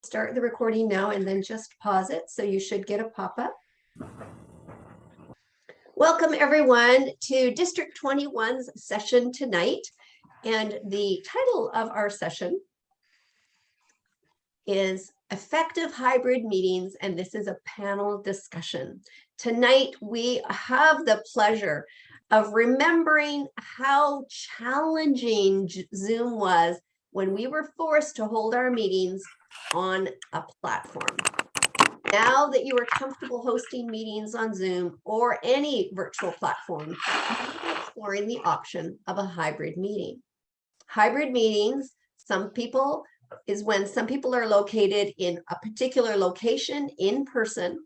start the recording now and then just pause it, so you should get a pop-up. Welcome everyone to District 21's session tonight. And the title of our session is Effective Hybrid Meetings, and this is a panel discussion. Tonight, we have the pleasure of remembering how challenging Zoom was when we were forced to hold our meetings on a platform. Now that you are comfortable hosting meetings on Zoom or any virtual platform, we're exploring the option of a hybrid meeting. Hybrid meetings, is when some people are located in a particular location in person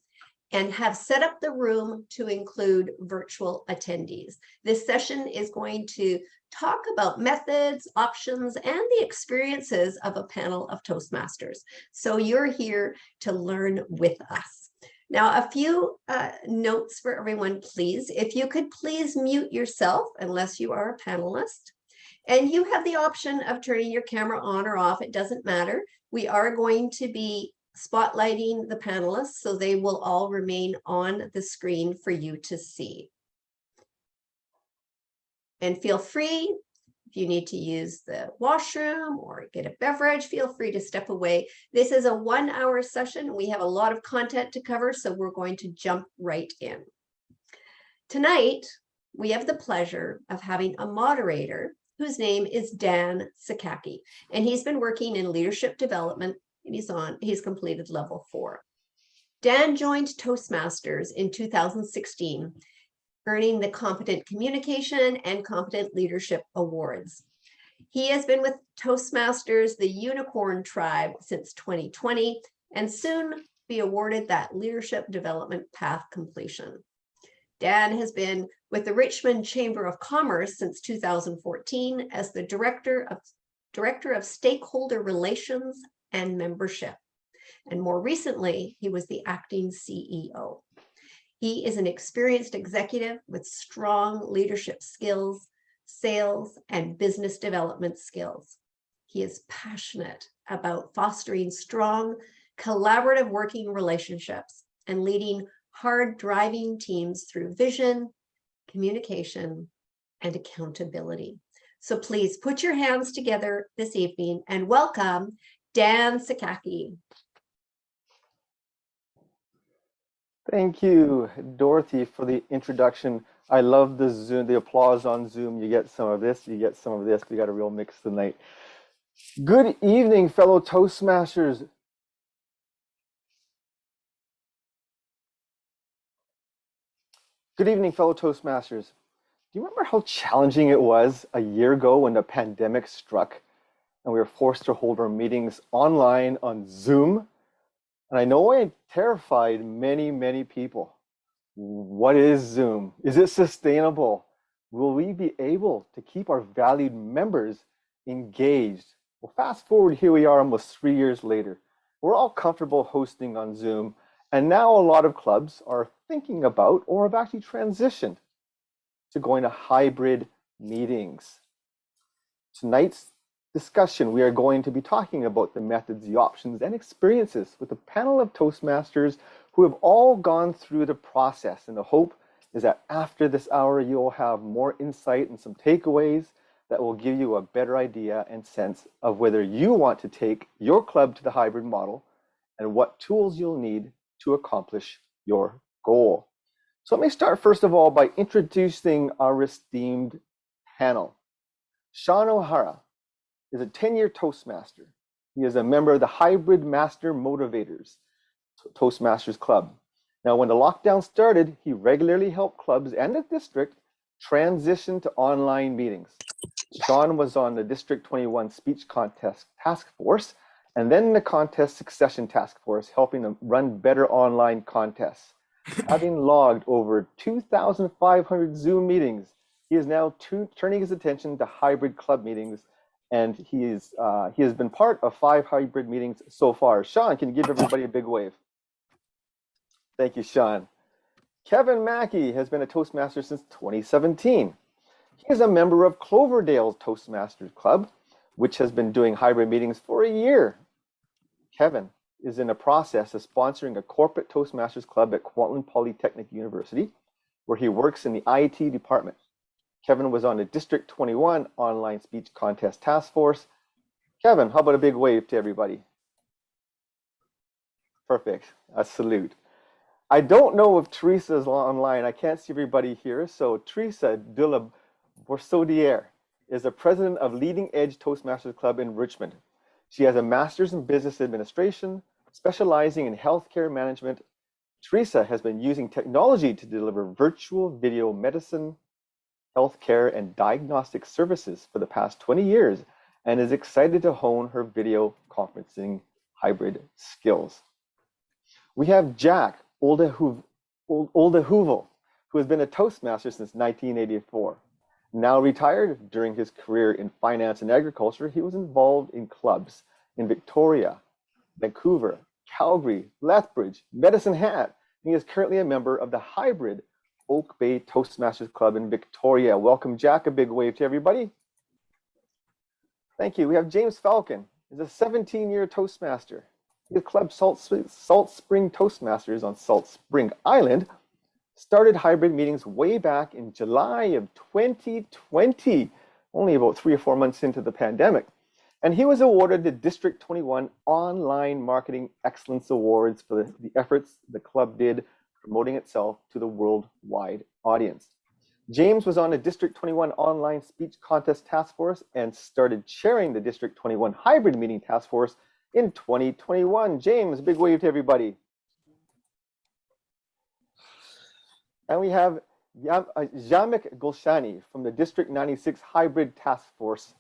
and have set up the room to include virtual attendees. This session is going to talk about methods, options, and the experiences of a panel of Toastmasters. So you're here to learn with us. Now, a few notes for everyone, please. If you could please mute yourself unless you are a panelist. And you have the option of turning your camera on or off. It doesn't matter. We are going to be spotlighting the panelists, so they will all remain on the screen for you to see. And feel free, if you need to use the washroom or get a beverage, feel free to step away. This is a 1-hour session. We have a lot of content to cover, so we're going to jump right in. Tonight, we have the pleasure of having a moderator whose name is Dan Sakaki, and he's been working in leadership development, and he's completed level 4. Dan joined Toastmasters in 2016, earning the Competent Communication and Competent Leadership Awards. He has been with Toastmasters, the Unicorn Tribe, since 2020, and soon be awarded that Leadership Development Path Completion. Dan has been with the Richmond Chamber of Commerce since 2014 as the Director of Stakeholder Relations and Membership. And more recently, he was the acting CEO. He is an experienced executive with strong leadership skills, sales, and business development skills. He is passionate about fostering strong, collaborative working relationships and leading hard-driving teams through vision, communication, and accountability. So please put your hands together this evening and welcome Dan Sakaki. Thank you, Dorothy, for the introduction. I love the Zoom, the applause on Zoom. You get some of this, you get some of this. We got a real mix tonight. Good evening, fellow Toastmasters. Good evening, fellow Toastmasters. Do you remember how challenging it was a year ago when the pandemic struck and we were forced to hold our meetings online on Zoom? And I know it terrified many people. What is Zoom? Is it sustainable? Will we be able to keep our valued members engaged? Well, fast forward, here we are almost 3 years later. We're all comfortable hosting on Zoom, and now a lot of clubs are thinking about or have actually transitioned to going to hybrid meetings. Tonight's discussion, we are going to be talking about the methods, the options, and experiences with a panel of Toastmasters who have all gone through the process. And the hope is that after this hour, you'll have more insight and some takeaways that will give you a better idea and sense of whether you want to take your club to the hybrid model and what tools you'll need to accomplish your goal. So let me start first of all by introducing our esteemed panel. Sean O'Hara is a 10-year Toastmaster. He is a member of the Hybrid Master Motivators Toastmasters Club. Now, when the lockdown started, he regularly helped clubs and the district transition to online meetings. Sean was on the District 21 Speech Contest Task Force and then the Contest Succession Task Force, helping them run better online contests. Having logged over 2,500 Zoom meetings, he is now turning his attention to hybrid club meetings, and he has been part of 5 hybrid meetings so far. Sean, can you give everybody a big wave? Thank you, Sean. Kevin Mackey has been a Toastmaster since 2017. He is a member of Cloverdale's Toastmasters Club, which has been doing hybrid meetings for a year. Kevin, is in the process of sponsoring a corporate Toastmasters club at Kwantlen Polytechnic University, where he works in the IT department. Kevin was on the District 21 online speech contest task force. Kevin, how about a big wave to everybody? Perfect, a salute. I don't know if Teresa is online. I can't see everybody here. So Teresa de la Borsaudière is the president of Leading Edge Toastmasters Club in Richmond. She has a master's in business administration, specializing in healthcare management. Teresa has been using technology to deliver virtual video medicine, healthcare, and diagnostic services for the past 20 years and is excited to hone her video conferencing hybrid skills. We have Jack Oldehovel, who has been a Toastmaster since 1984. Now retired, during his career in finance and agriculture, he was involved in clubs in Victoria, Vancouver, Calgary, Lethbridge, Medicine Hat. He is currently a member of the hybrid Oak Bay Toastmasters Club in Victoria. Welcome, Jack. A big wave to everybody. Thank you. We have James Falcon. He's a 17-year Toastmaster. The club Salt Spring Toastmasters on Salt Spring Island started hybrid meetings way back in July of 2020, only about 3 or 4 months into the pandemic. And he was awarded the District 21 Online Marketing Excellence Awards for the efforts the club did promoting itself to the worldwide audience. James was on the District 21 Online Speech Contest Task Force and started chairing the District 21 Hybrid Meeting Task Force in 2021. James, big wave to everybody. And we have Jamek Golshani from the District 96 Hybrid Task Force.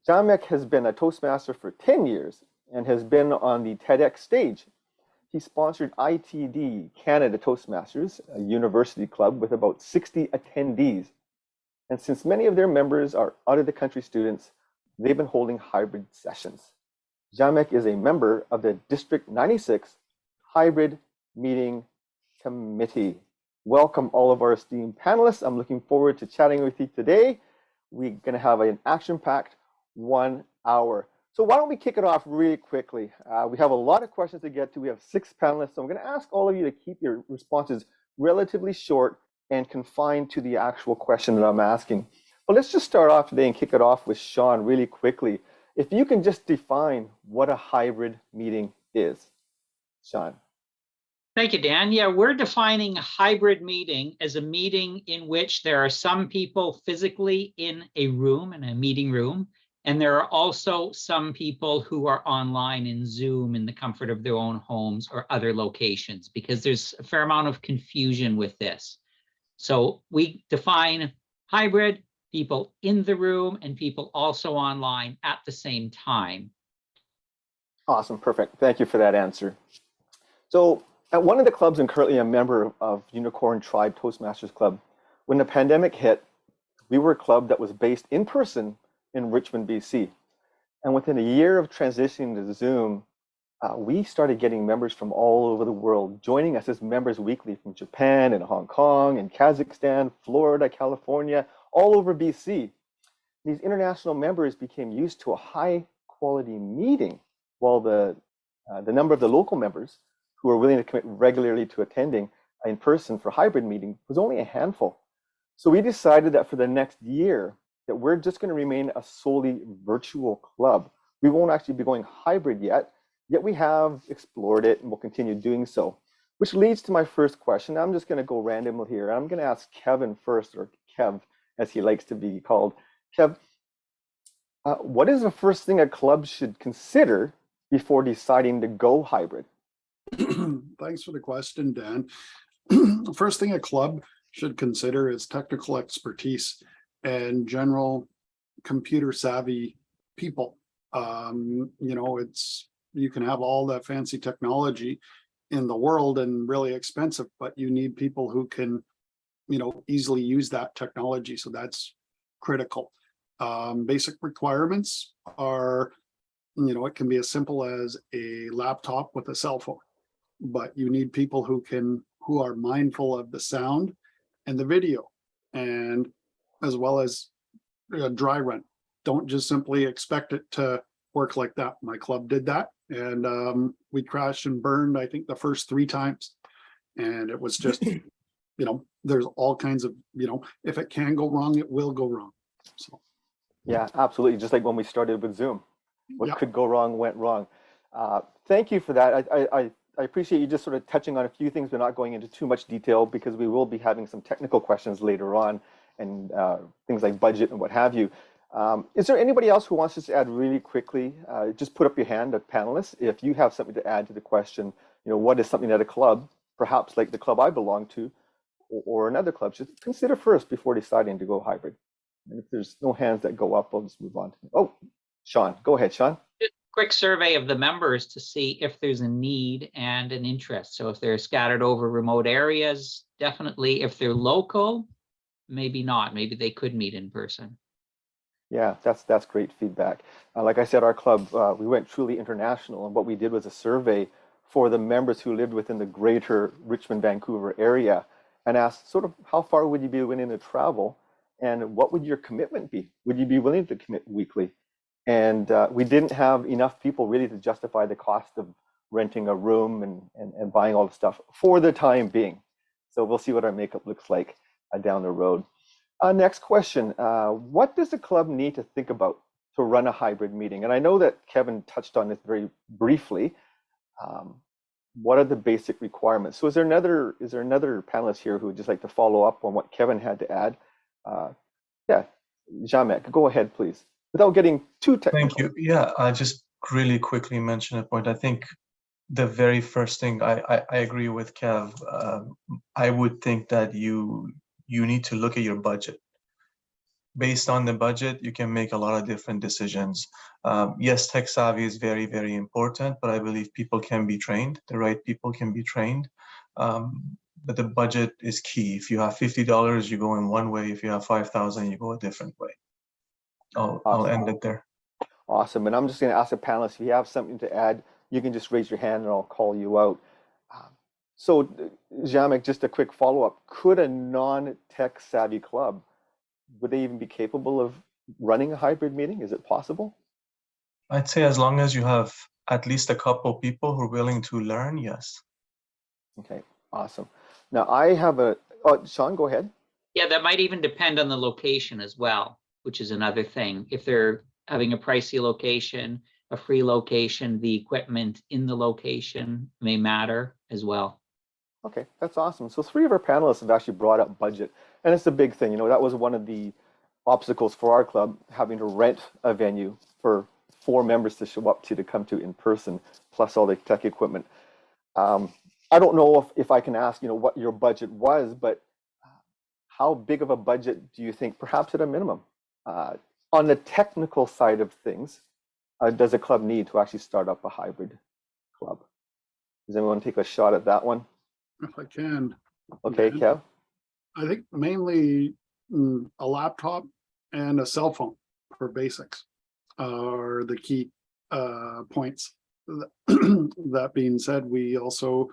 Jamek has been a Toastmaster for 10 years and has been on the TEDx stage. He sponsored ITD Canada Toastmasters, a university club with about 60 attendees. And since many of their members are out-of-the-country students, they've been holding hybrid sessions. Jamek is a member of the District 96 Hybrid Meeting Committee. Welcome all of our esteemed panelists. I'm looking forward to chatting with you today. We're going to have an action-packed 1 hour. So why don't we kick it off really quickly? We have a lot of questions to get to. We have 6 panelists, so I'm going to ask all of you to keep your responses relatively short and confined to the actual question that I'm asking. But let's just start off today and kick it off with Sean really quickly. If you can just define what a hybrid meeting is. Sean. Thank you, Dan. Yeah, we're defining a hybrid meeting as a meeting in which there are some people physically in a room, in a meeting room, and there are also some people who are online in Zoom in the comfort of their own homes or other locations, because there's a fair amount of confusion with this. So we define hybrid, people in the room and people also online at the same time. Awesome, perfect. Thank you for that answer. So at one of the clubs, I'm currently a member of Unicorn Tribe Toastmasters Club. When the pandemic hit, we were a club that was based in person in Richmond, BC. And within a year of transitioning to Zoom, we started getting members from all over the world, joining us as members weekly from Japan and Hong Kong and Kazakhstan, Florida, California, all over BC. These international members became used to a high quality meeting, while the number of the local members who were willing to commit regularly to attending in person for hybrid meeting was only a handful. So we decided that for the next year, that we're just going to remain a solely virtual club. We won't actually be going hybrid yet we have explored it and will continue doing so. Which leads to my first question. I'm just going to go random here. I'm going to ask Kevin first, or Kev, as he likes to be called. Kev, what is the first thing a club should consider before deciding to go hybrid? Thanks for the question, Dan. The first thing a club should consider is technical expertise and general computer savvy people. You can have all that fancy technology in the world and really expensive, but you need people who can, easily use that technology. So that's critical. Basic requirements are, it can be as simple as a laptop with a cell phone, but you need people who are mindful of the sound and the video, and as well as a dry run. Don't just simply expect it to work like that. My club did that. And we crashed and burned, I think, the first 3 times. And it was just, there's all kinds of, if it can go wrong, it will go wrong. So, Yeah, absolutely. Just like when we started with Zoom, what yeah. could go wrong went wrong. Thank you for that. I appreciate you just sort of touching on a few things, but not going into too much detail, because we will be having some technical questions later on, and things like budget and what have you. Is there anybody else who wants to add really quickly? Just put up your hand, a panelist, if you have something to add to the question. What is something that a club, perhaps like the club I belong to, or another club, should consider first before deciding to go hybrid? And if there's no hands that go up, I'll just move on. Oh, Sean, go ahead, Sean. Quick survey of the members to see if there's a need and an interest. So if they're scattered over remote areas, definitely. If they're local, maybe not. Maybe they could meet in person. Yeah, that's great feedback. Like I said, our club, we went truly international, and what we did was a survey for the members who lived within the greater Richmond, Vancouver area, and asked sort of how far would you be willing to travel, and what would your commitment be? Would you be willing to commit weekly? And we didn't have enough people really to justify the cost of renting a room and buying all the stuff for the time being. So we'll see what our makeup looks like down the road. Next question, what does the club need to think about to run a hybrid meeting? And I know that Kevin touched on this very briefly. What are the basic requirements? So is there another panelist here who would just like to follow up on what Kevin had to add? Yeah, Jamek, go ahead, please, without getting too technical. Thank you. Yeah, I just really quickly mention a point. I think the very first thing, I agree with Kev. I would think that you need to look at your budget. Based on the budget, you can make a lot of different decisions. Yes, tech savvy is very, very important, but I believe people can be trained. The right people can be trained. But the budget is key. If you have $50, you go in one way. If you have 5,000, you go a different way. I'll end it there. Awesome. And I'm just going to ask the panelists, if you have something to add, you can just raise your hand and I'll call you out. So, Jamek, just a quick follow-up. Could a non-tech savvy club, would they even be capable of running a hybrid meeting? Is it possible? I'd say as long as you have at least a couple people who are willing to learn, yes. Okay, awesome. Now I have Sean, go ahead. Yeah, that might even depend on the location as well, which is another thing. If they're having a pricey location, a free location, the equipment in the location may matter as well. Okay, that's awesome. So 3 of our panelists have actually brought up budget, and it's a big thing. That was one of the obstacles for our club, having to rent a venue for 4 members to show up to come to in person, plus all the tech equipment. I don't know if I can ask, what your budget was, but how big of a budget do you think, perhaps at a minimum, on the technical side of things, does a club need to actually start up a hybrid club? Does anyone take a shot at that one? If I can. Okay, Kev? I think mainly a laptop and a cell phone for basics are the key points. That being said, we also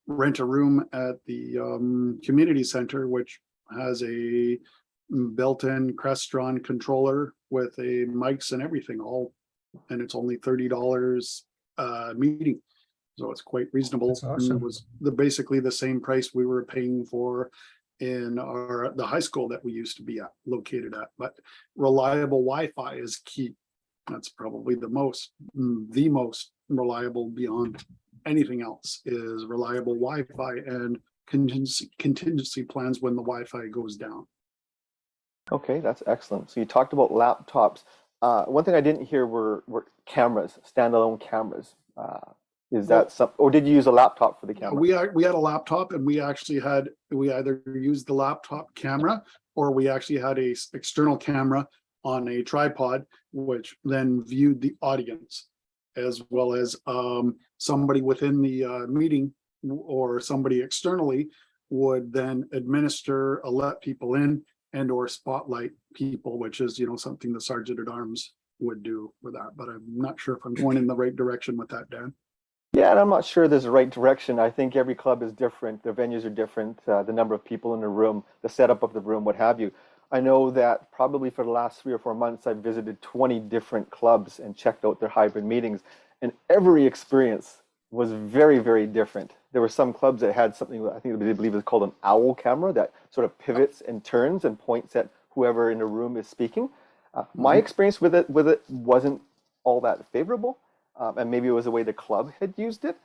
rent a room at the community center, which has a built-in Crestron controller with a mics and everything, and it's only $30 meeting. So it's quite reasonable. That's awesome. It was basically the same price we were paying for in the high school that we used to be located at. But reliable Wi-Fi is key. That's probably the most reliable beyond anything else, is reliable Wi-Fi and contingency plans when the Wi-Fi goes down. Okay, that's excellent. So you talked about laptops. One thing I didn't hear were cameras, standalone cameras. Is that something, or did you use a laptop for the camera? We had a laptop, and we either used the laptop camera, or we actually had a external camera on a tripod, which then viewed the audience, as well as somebody within the meeting or somebody externally would then administer, let people in, and or spotlight people, which is something the Sergeant at Arms would do for that. But I'm not sure if I'm going in the right direction with that, Dan. Yeah, and I'm not sure there's a right direction. I think every club is different. The venues are different. The number of people in the room, the setup of the room, what have you. I know that probably for the last 3 or 4 months, I've visited 20 different clubs and checked out their hybrid meetings. and every experience was very, very different. There were some clubs that had something I think they believe is called an owl camera that sort of pivots and turns and points at whoever in the room is speaking. My experience with it wasn't all that favorable, and maybe it was the way the club had used it.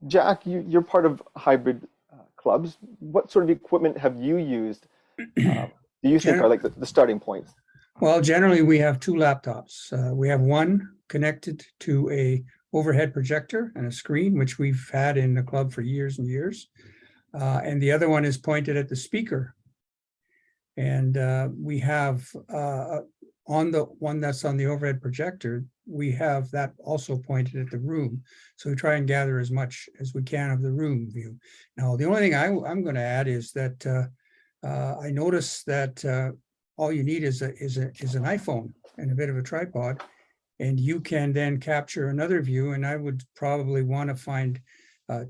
Jack, you're part of hybrid clubs. What sort of equipment have you used? Do you think are like the starting points? Well, generally we have two laptops. We have one connected to a overhead projector and a screen, which we've had in the club for years and years. And the other one is pointed at the speaker. And we have on the one that's on the overhead projector, we have that also pointed at the room. So we try and gather as much as we can of the room view. Now, the only thing I'm going to add is that I noticed that all you need is an iPhone and a bit of a tripod, and you can then capture another view. And I would probably want to find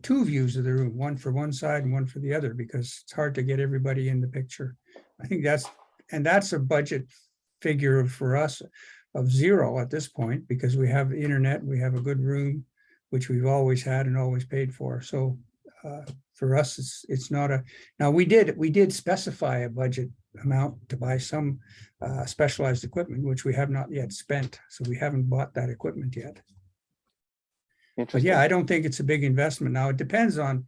two views of the room, one for one side and one for the other, because it's hard to get everybody in the picture. I think that's a budget figure for us of zero at this point, because we have the internet, we have a good room, which we've always had and always paid for. So for us, it's not a, now we did specify a budget amount to buy some specialized equipment, which we have not yet spent. So we haven't bought that equipment yet. But yeah, I don't think it's a big investment. Now it depends on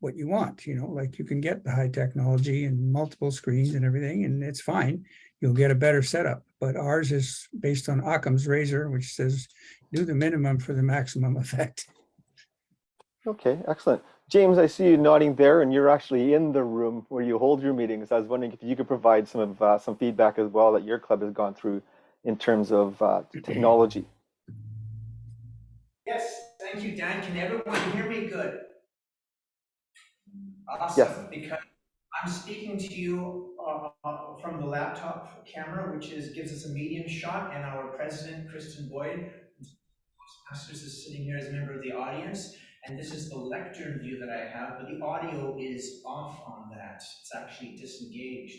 what you want, like you can get the high technology and multiple screens and everything, and it's fine. You'll get a better setup. But ours is based on Occam's razor, which says do the minimum for the maximum effect. Okay, excellent. James, I see you nodding there, and you're actually in the room where you hold your meetings. I was wondering if you could provide some feedback as well that your club has gone through in terms of technology. Yes, thank you, Dan. Can everyone hear me good? Awesome, Yes. because I'm speaking to you from the laptop camera, which gives us a medium shot, and our president, Kristen Boyd, Toastmasters, is sitting here as a member of the audience, and this is the lectern view that I have, but the audio is off on that. It's actually disengaged.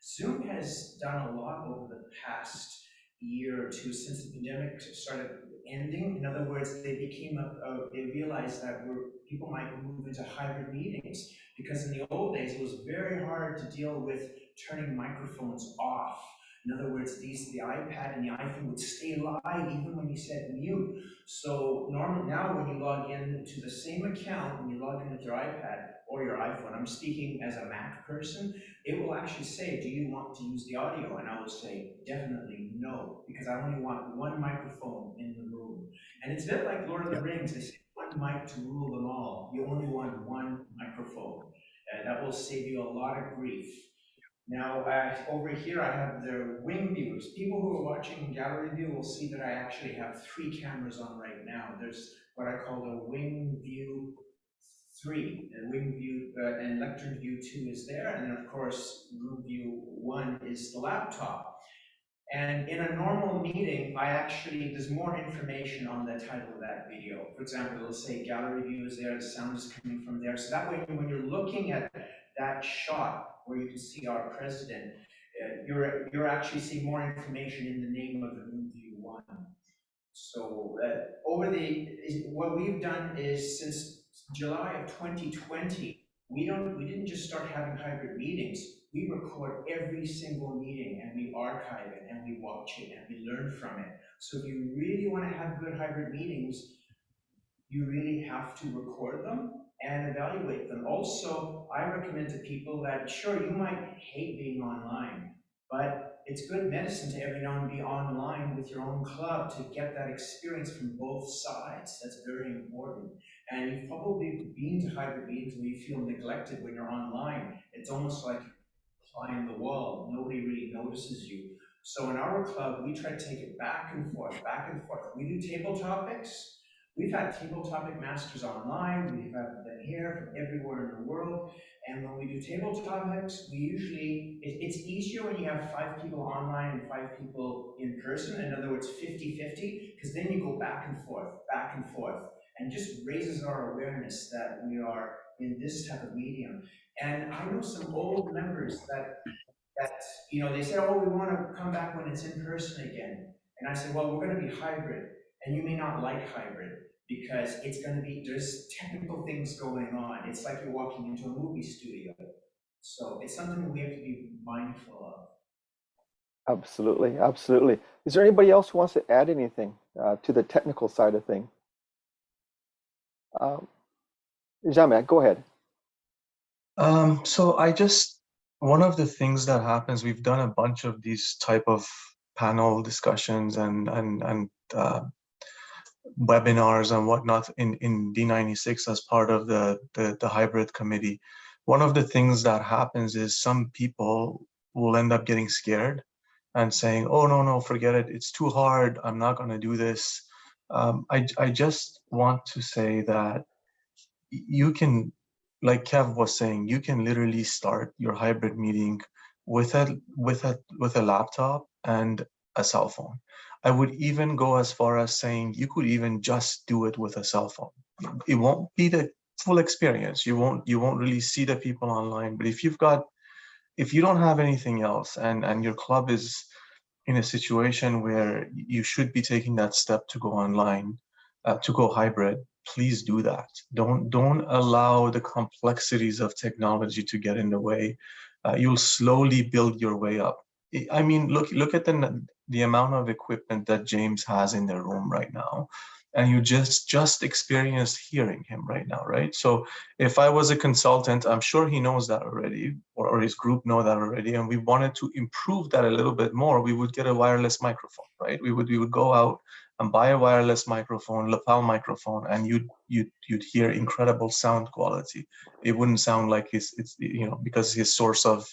Zoom has done a lot over the past year or two since the pandemic started ending. In other words, they realized that people might move into hybrid meetings, because in the old days it was very hard to deal with turning microphones off. In other words, the iPad and the iPhone would stay live even when you said mute. So normally now when you log in to the same account, when you log in with your iPad or your iPhone, I'm speaking as a Mac person, it will actually say, do you want to use the audio? And I will say, definitely no, because I only want one microphone in the room. And it's a bit like Lord of the Rings. They say one mic to rule them all. You only want one microphone. That will save you a lot of grief. Now, over here, I have the wing views. People who are watching gallery view will see that I actually have 3 cameras on right now. There's what I call the wing view 3, and wing view and lectern view 2 is there, and then of course room view 1 is the laptop. And in a normal meeting, there's more information on the title of that video. For example, it'll say gallery view is there, the sound is coming from there. So that way, when you're looking at that shot where you can see our president, you're actually seeing more information in the name of the room view 1. So what we've done is since July of 2020, we didn't just start having hybrid meetings. We record every single meeting and we archive it and we watch it and we learn from it. So if you really want to have good hybrid meetings, you really have to record them and evaluate them. Also, I recommend to people that, sure, you might hate being online, but it's good medicine to every now and be online with your own club to get that experience from both sides. That's very important. And you've probably been to hybrid meetings where you feel neglected when you're online. It's almost like you're flying the wall. Nobody really notices you. So in our club, we try to take it back and forth, back and forth. We do table topics. We've had table topic masters online. We've had them here from everywhere in the world. And when we do table topics, we usually, it's easier when you have 5 people online and 5 people in person. In other words, 50-50, because then you go back and forth, and just raises our awareness that we are in this type of medium. And I know some old members that they said, oh, we want to come back when it's in person again. And I said, well, we're going to be hybrid. And you may not like hybrid because it's going to be, there's technical things going on. It's like you're walking into a movie studio. So it's something we have to be mindful of. Absolutely, absolutely. Is there anybody else who wants to add anything to the technical side of thing? Jamek, go ahead. So one of the things that happens, we've done a bunch of these type of panel discussions and webinars and whatnot in D96 as part of the hybrid committee. One of the things that happens is some people will end up getting scared and saying, oh, no, forget it. It's too hard. I'm not going to do this. I just want to say that you can, like Kev was saying, you can literally start your hybrid meeting with a laptop and a cell phone. I would even go as far as saying you could even just do it with a cell phone. It won't be the full experience. You won't really see the people online. But if you don't have anything else and your club is in a situation where you should be taking that step to go online, to go hybrid, please do that. Don't allow the complexities of technology to get in the way. You'll slowly build your way up. I mean, look at the amount of equipment that James has in the room right now, and you just experienced hearing him right now, right? So if I was a consultant, I'm sure he knows that already, or his group know that already, and we wanted to improve that a little bit more, we would get a wireless microphone, right? We would go out and buy a wireless microphone, lapel microphone, and you'd hear incredible sound quality. It wouldn't sound like because his source of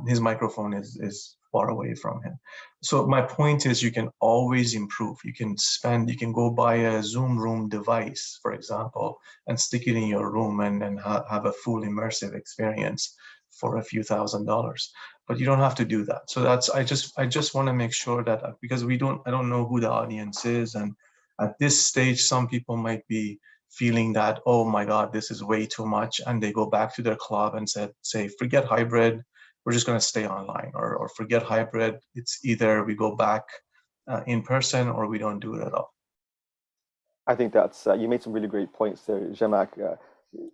his microphone is far away from him. So my point is, you can always improve. You can go buy a Zoom Room device, for example, and stick it in your room and have a full immersive experience for a few $1,000s. But you don't have to do that. So I just want to make sure that, because I don't know who the audience is, and at this stage, some people might be feeling that, oh my God, this is way too much, and they go back to their club and say, forget hybrid, we're just going to stay online, or forget hybrid. It's either we go back in person or we don't do it at all. I think that's, you made some really great points there, Jamak,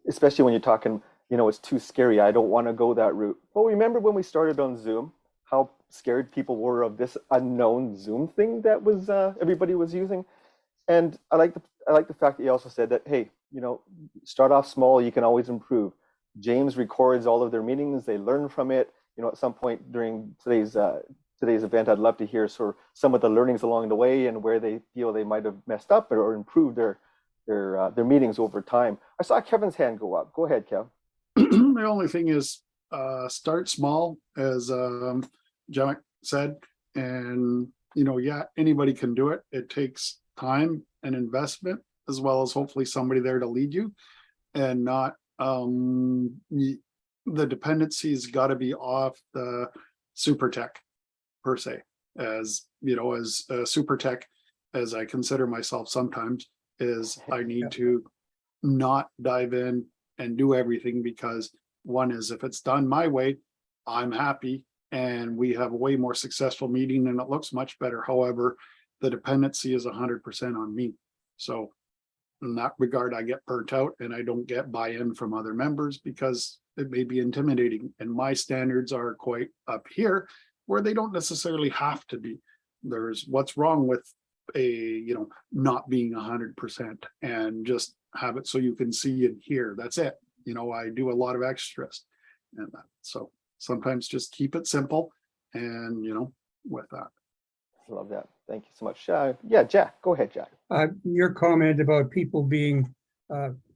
especially when you're talking, it's too scary. I don't want to go that route. Well, remember when we started on Zoom, how scared people were of this unknown Zoom thing that was everybody was using? And I like the fact that you also said that, hey, start off small, you can always improve. James records all of their meetings, they learn from it. At some point during today's event, I'd love to hear sort of some of the learnings along the way and where they feel they might have messed up or improved their meetings over time. I saw Kevin's hand go up. Go ahead, Kev. The only thing is, start small, as Jamek said, and anybody can do it. It takes time and investment, as well as hopefully somebody there to lead you, and not the dependency's got to be off the super tech per se. As super tech, as I consider myself sometimes, is I need to not dive in and do everything, because one is, if it's done my way, I'm happy and we have a way more successful meeting and it looks much better. However, the dependency is 100% on me. So in that regard, I get burnt out and I don't get buy-in from other members because it may be intimidating, and my standards are quite up here where they don't necessarily have to be. There's what's wrong with not being 100% and just have it so you can see and hear. That's it. I do a lot of extras, and so sometimes just keep it simple, and with that. Love that. Thank you so much. Yeah, Jack, go ahead, Jack. Your comment about people being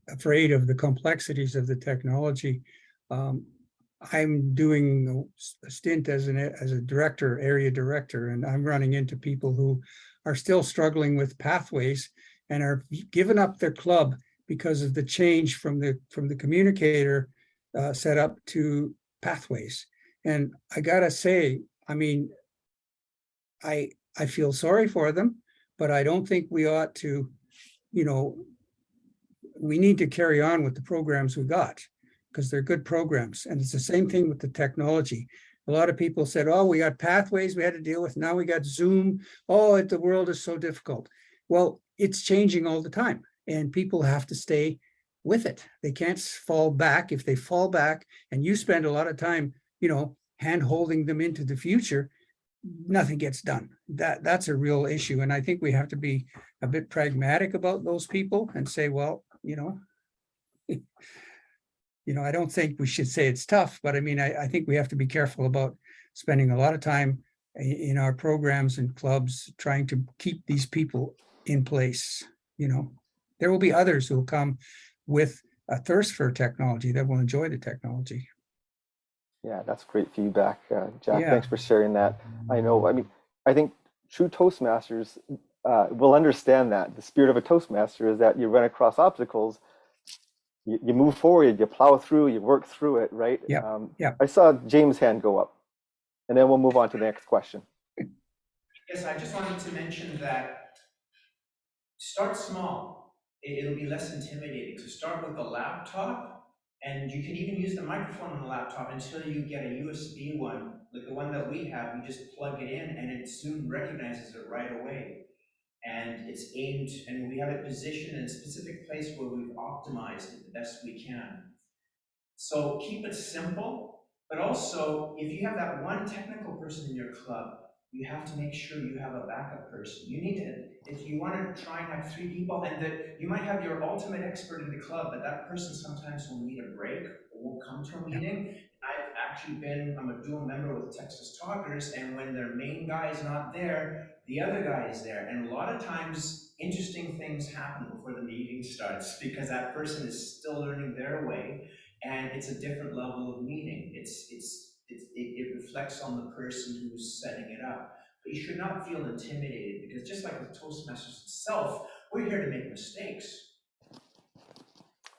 afraid of the complexities of the technology. I'm doing a stint as a director, area director, and I'm running into people who are still struggling with pathways and are giving up their club because of the change from the communicator setup to pathways. And I gotta say, I mean, I feel sorry for them, but I don't think we ought to, we need to carry on with the programs we got, because they're good programs. And it's the same thing with the technology. A lot of people said, oh, we got pathways we had to deal with. Now we got Zoom. Oh, the world is so difficult. Well, it's changing all the time, and people have to stay with it. They can't fall back. If they fall back and you spend a lot of time, hand holding them into the future, nothing gets done. That's a real issue. And I think we have to be a bit pragmatic about those people and say, well, I don't think we should say it's tough, but I mean, I think we have to be careful about spending a lot of time in our programs and clubs trying to keep these people in place. There will be others who will come with a thirst for technology that will enjoy the technology. Yeah, that's great feedback, Jack. Yeah. Thanks for sharing that. I think true Toastmasters will understand that. The spirit of a Toastmaster is that you run across obstacles, you move forward, you plow through, you work through it, right? Yeah, yeah. I saw James' hand go up, and then we'll move on to the next question. Yes, I just wanted to mention that start small. It'll be less intimidating. So start with the laptop, and you can even use the microphone on the laptop until you get a USB one, like the one that we have. You just plug it in, and it soon recognizes it right away. And it's aimed, and we have it positioned in a specific place where we've optimized it the best we can. So keep it simple, but also if you have that one technical person in your club, you have to make sure you have a backup person. You need to, if you want to try and have 3 people, and that you might have your ultimate expert in the club, but that person sometimes will need a break or won't come to a meeting. I've actually I'm a dual member with Texas Talkers, and when their main guy is not there, the other guy is there. And a lot of times, interesting things happen before the meeting starts because that person is still learning their way, and it's a different level of meeting. It reflects on the person who's setting it up. But you should not feel intimidated, because just like with Toastmasters itself, we're here to make mistakes.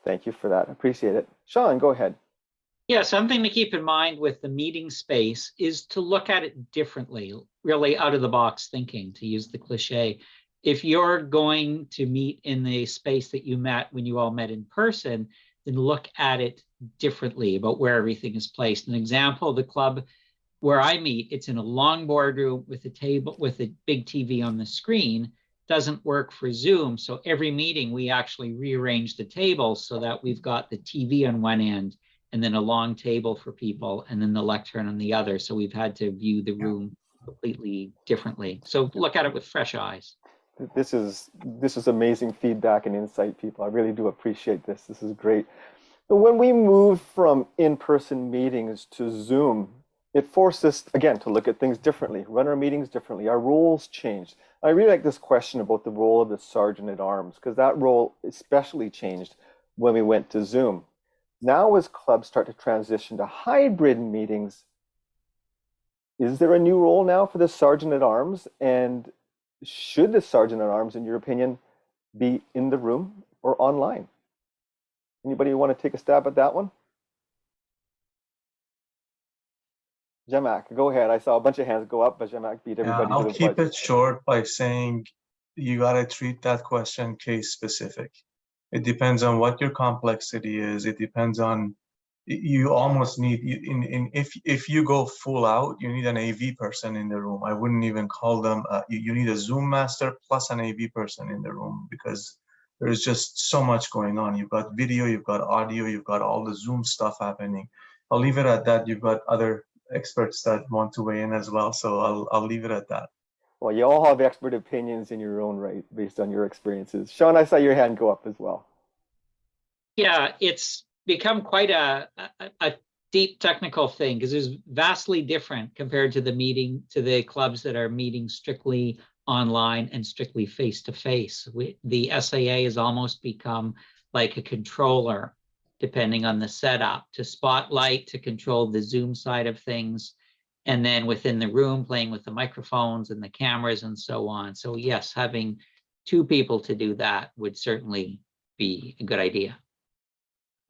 Thank you for that. Appreciate it. Sean, go ahead. Yeah, something to keep in mind with the meeting space is to look at it differently, really out of the box thinking, to use the cliche. If you're going to meet in the space that you met when you all met in person, then look at it differently about where everything is placed. An example, the club where I meet, it's in a long boardroom with a table with a big TV on the screen. Doesn't work for Zoom. So every meeting we actually rearrange the tables so that we've got the TV on one end and then a long table for people and then the lectern on the other. So we've had to view the room completely differently. So look at it with fresh eyes. This is amazing feedback and insight, people. I really do appreciate this. This is great. So when we move from in-person meetings to Zoom, it forced us, again, to look at things differently, run our meetings differently. Our roles changed. I really like this question about the role of the sergeant at arms, because that role especially changed when we went to Zoom. Now, as clubs start to transition to hybrid meetings, is there a new role now for the sergeant at arms? And should the sergeant at arms, in your opinion, be in the room or online? Anybody want to take a stab at that one? Jamak, go ahead. I saw a bunch of hands go up, but Jamak beat everybody. I'll keep it short by saying you got to treat that question case specific. It depends on what your complexity is. It depends on, you almost need, if you go full out, you need an AV person in the room. I wouldn't even call them, you need a Zoom master plus an AV person in the room, because there's just so much going on. You've got video, you've got audio, you've got all the Zoom stuff happening. I'll leave it at that. You've got other experts that want to weigh in as well. So I'll leave it at that. Well, you all have expert opinions in your own right, based on your experiences. Sean, I saw your hand go up as well. Yeah, it's become quite a deep technical thing, because it's vastly different compared to the clubs that are meeting strictly online and strictly face-to-face. The SAA has almost become like a controller, depending on the setup, to spotlight, to control the Zoom side of things, and then within the room playing with the microphones and the cameras and so on. So yes, having 2 people to do that would certainly be a good idea.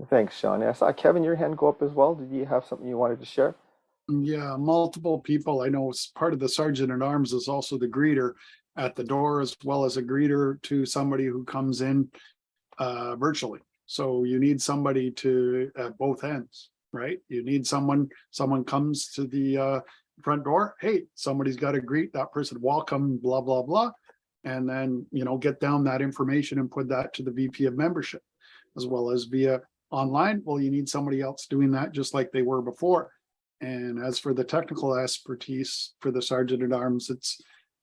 Thanks, Sean. I saw Kevin, your hand go up as well. Did you have something you wanted to share? Yeah, multiple people. I know part of the sergeant at arms is also the greeter at the door, as well as a greeter to somebody who comes in virtually. So you need somebody to at both ends, right? You need someone comes to the front door. Hey, somebody's got to greet that person. Welcome, blah, blah, blah. and then, get down that information and put that to the VP of membership, as well as via online. Well, you need somebody else doing that just like they were before. And as for the technical expertise for the Sergeant at Arms, it's,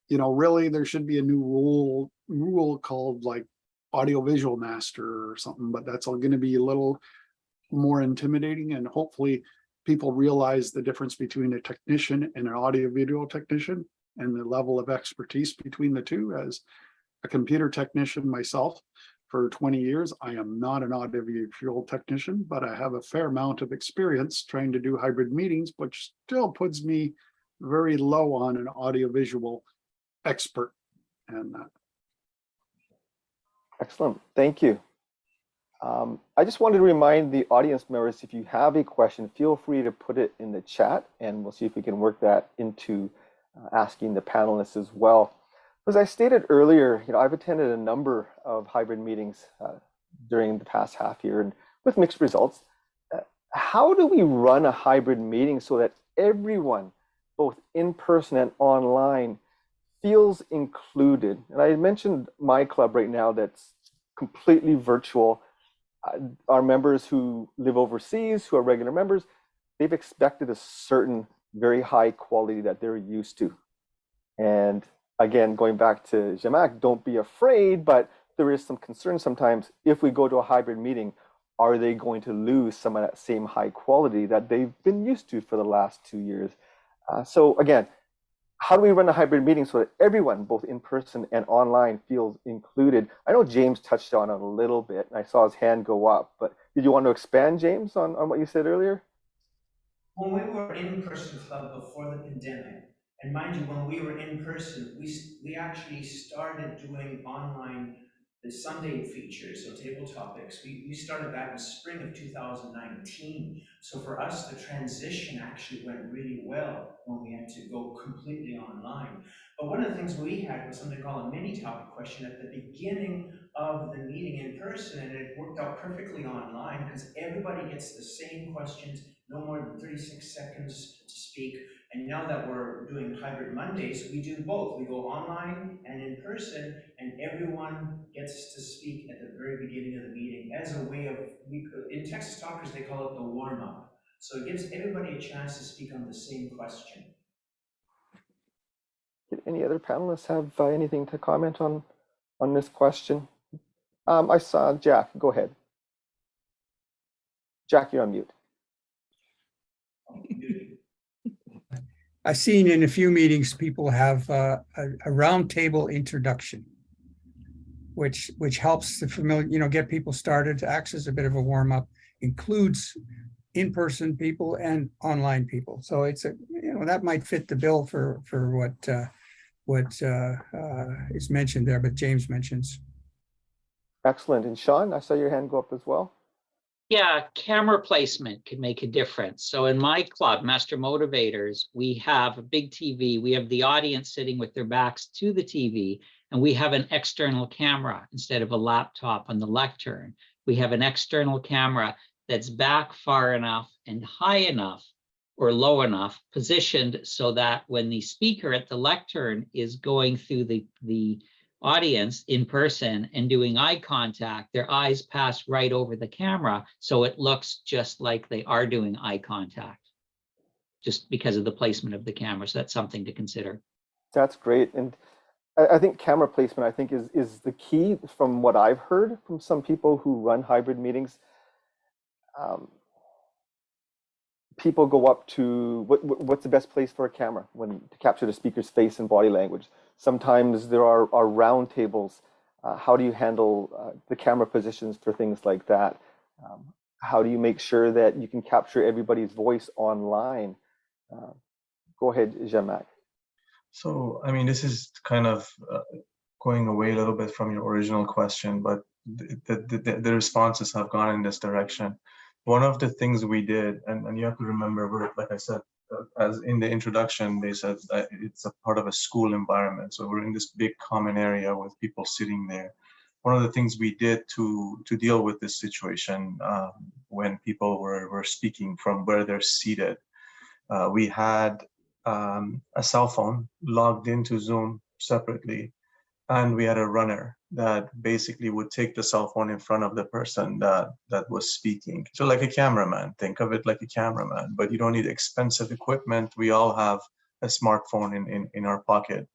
really there should be a new rule called like audiovisual master or something, but that's all going to be a little more intimidating, and hopefully people realize the difference between a technician and an audio-visual technician and the level of expertise between the two. As a computer technician myself for 20 years, I am not an audio-visual technician, but I have a fair amount of experience trying to do hybrid meetings, which still puts me very low on an audio-visual expert. And Excellent. Thank you. I just wanted to remind the audience members, if you have a question, feel free to put it in the chat, and we'll see if we can work that into asking the panelists as well. As I stated earlier, I've attended a number of hybrid meetings during the past half year, and with mixed results. How do we run a hybrid meeting so that everyone, both in person and online, feels included? And I mentioned my club right now that's completely virtual. Our members who live overseas, who are regular members, they've expected a certain very high quality that they're used to. And again, going back to Zhamak, don't be afraid, but there is some concern sometimes. If we go to a hybrid meeting, are they going to lose some of that same high quality that they've been used to for the last 2 years? So again, how do we run a hybrid meeting so that everyone, both in person and online, feels included? I know James touched on it a little bit, and I saw his hand go up, but did you want to expand, James, on what you said earlier? When we were in-person club before the pandemic, and mind you, when we were in person, we actually started doing online the Sunday features, so table topics. We started that in spring of 2019. So for us, the transition actually went really well when we had to go completely online. But one of the things we had was something called a mini topic question at the beginning of the meeting in person, and it worked out perfectly online because everybody gets the same questions, no more than 36 seconds to speak. And now that we're doing hybrid Mondays, we do both. We go online and in person, and everyone gets to speak at the very beginning of the meeting as a way of, in Texas Talkers, they call it the warm-up. So it gives everybody a chance to speak on the same question. Did any other panelists have anything to comment on this question? I saw Jack. Go ahead. Jack, you're on mute. I've seen in a few meetings, people have a roundtable introduction, which helps to get people started, acts as a bit of a warm up, includes in-person people and online people. So it's that might fit the bill for what is mentioned there, but James mentions. Excellent. And Sean, I saw your hand go up as well. Yeah, camera placement can make a difference. So in my club, Master Motivators, we have a big TV. We have the audience sitting with their backs to the TV, and we have an external camera instead of a laptop on the lectern. We have an external camera that's back far enough and high enough or low enough positioned so that when the speaker at the lectern is going through the audience in person and doing eye contact, their eyes pass right over the camera, so it looks just like they are doing eye contact, just because of the placement of the camera. So that's something to consider. That's great. And I think camera placement, I think, is the key from what I've heard from some people who run hybrid meetings. People go up to what's the best place for a camera to capture the speaker's face and body language. Sometimes there are round tables. How do you handle the camera positions for things like that? How do you make sure that you can capture everybody's voice online? Go ahead, Zhamak. So, I mean, this is kind of going away a little bit from your original question, but the responses have gone in this direction. One of the things we did, and you have to remember, like I said, as in the introduction, they said that it's a part of a school environment. So we're in this big common area with people sitting there. One of the things we did to deal with this situation when people were speaking from where they're seated, we had a cell phone logged into Zoom separately, and we had a runner that basically would take the cell phone in front of the person that was speaking. So like a cameraman, think of it like a cameraman, but you don't need expensive equipment. We all have a smartphone in our pocket.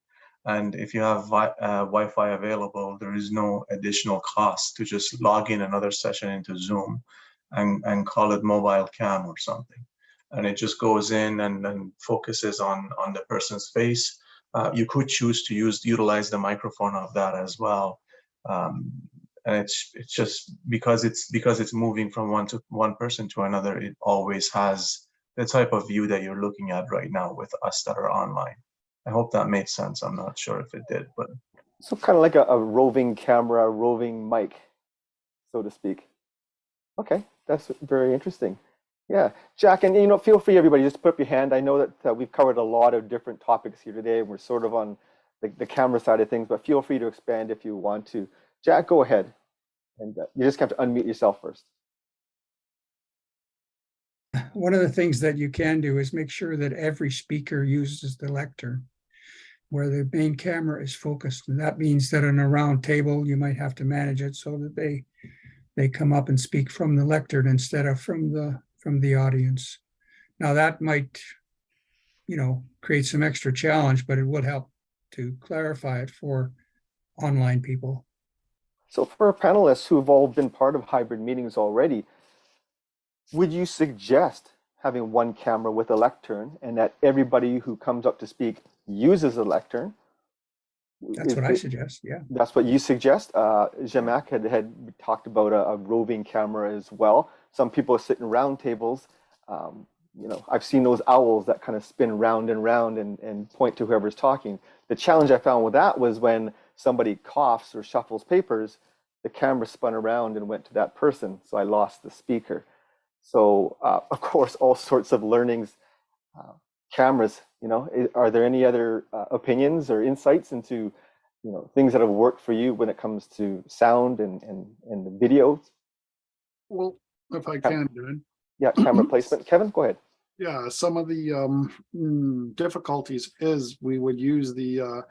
And if you have Wi-Fi available, there is no additional cost to just log in another session into Zoom and call it mobile cam or something. And it just goes in and focuses on the person's face. You could choose to utilize the microphone of that as well. And it's just because it's moving from one person to another, it always has the type of view that you're looking at right now with us that are online. I hope that made sense. I'm not sure if it did, but So kind of like a roving camera, roving mic, so to speak. Okay, that's very interesting. Yeah, Jack, and feel free, everybody, just put up your hand. I know that we've covered a lot of different topics here today, and we're sort of on the camera side of things, but feel free to expand if you want to. Jack, go ahead, and you just have to unmute yourself first. One of the things that you can do is make sure that every speaker uses the lectern where the main camera is focused. And that means that in a round table, you might have to manage it so that they come up and speak from the lectern instead of from the audience. Now that might, create some extra challenge, but it would help to clarify it for online people. So for our panelists who've all been part of hybrid meetings already, would you suggest having one camera with a lectern and that everybody who comes up to speak uses a lectern? That's what I suggest, yeah. That's what you suggest. Zhamak had talked about a roving camera as well. Some people sit in round tables. I've seen those owls that kind of spin round and round and point to whoever's talking. The challenge I found with that was when somebody coughs or shuffles papers, the camera spun around and went to that person, so I lost the speaker. So, of course, all sorts of learnings. Cameras, are there any other opinions or insights into, things that have worked for you when it comes to sound and the videos? Well, if I can, Dan. Yeah, camera placement. Kevin, go ahead. Yeah, some of the difficulties is we would use the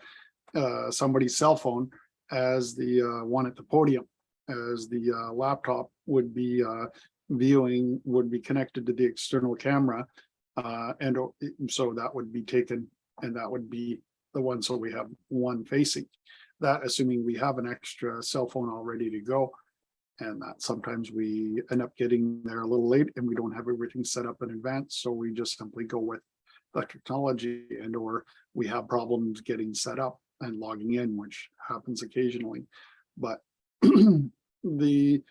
somebody's cell phone as the one at the podium, as the laptop would be viewing, would be connected to the external camera, and so that would be taken, and that would be the one. So we have one facing that, assuming we have an extra cell phone all ready to go. And that sometimes we end up getting there a little late and we don't have everything set up in advance. So we just simply go with the technology, and or we have problems getting set up and logging in, which happens occasionally. But the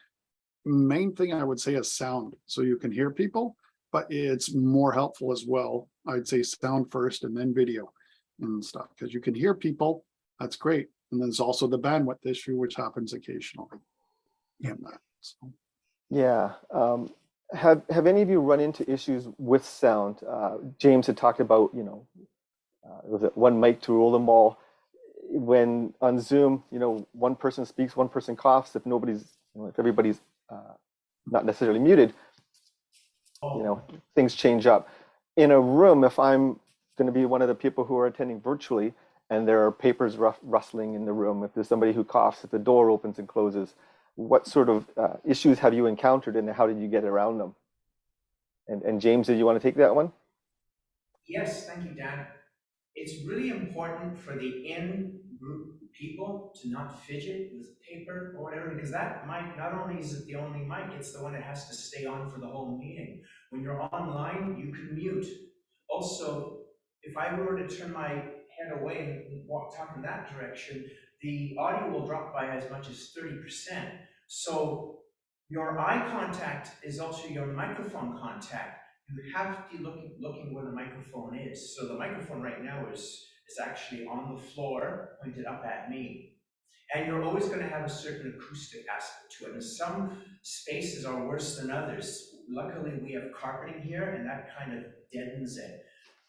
main thing I would say is sound. So you can hear people, but it's more helpful as well. I'd say sound first and then video and stuff, because you can hear people. That's great. And then there's also the bandwidth issue, which happens occasionally. Yeah. Have any of you run into issues with sound? James had talked about, was it one mic to rule them all? When on Zoom, one person speaks, one person coughs. If if everybody's not necessarily muted, things change up. In a room, if I'm going to be one of the people who are attending virtually, and there are papers rustling in the room, if there's somebody who coughs, if the door opens and closes, what sort of issues have you encountered and how did you get around them? And James, did you want to take that one? Yes, thank you, Dan. It's really important for the in-group people to not fidget with paper or whatever, because that mic, not only is it the only mic, it's the one that has to stay on for the whole meeting. When you're online, you can mute. Also, if I were to turn my head away and talk in that direction, the audio will drop by as much as 30%. So your eye contact is also your microphone contact. You have to be looking where the microphone is. So the microphone right now is actually on the floor, pointed up at me. And you're always going to have a certain acoustic aspect to it. And some spaces are worse than others. Luckily, we have carpeting here, and that kind of deadens it.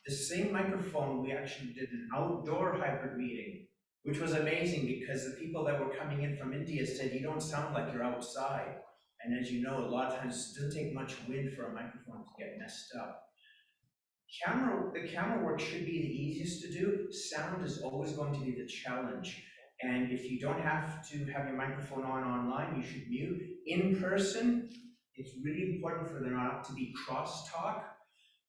The same microphone, we actually did an outdoor hybrid meeting, which was amazing because the people that were coming in from India said, you don't sound like you're outside. And as you know, a lot of times it doesn't take much wind for a microphone to get messed up. The camera work should be the easiest to do. Sound is always going to be the challenge. And if you don't have to have your microphone on online, you should mute. In person, it's really important for there not to be crosstalk.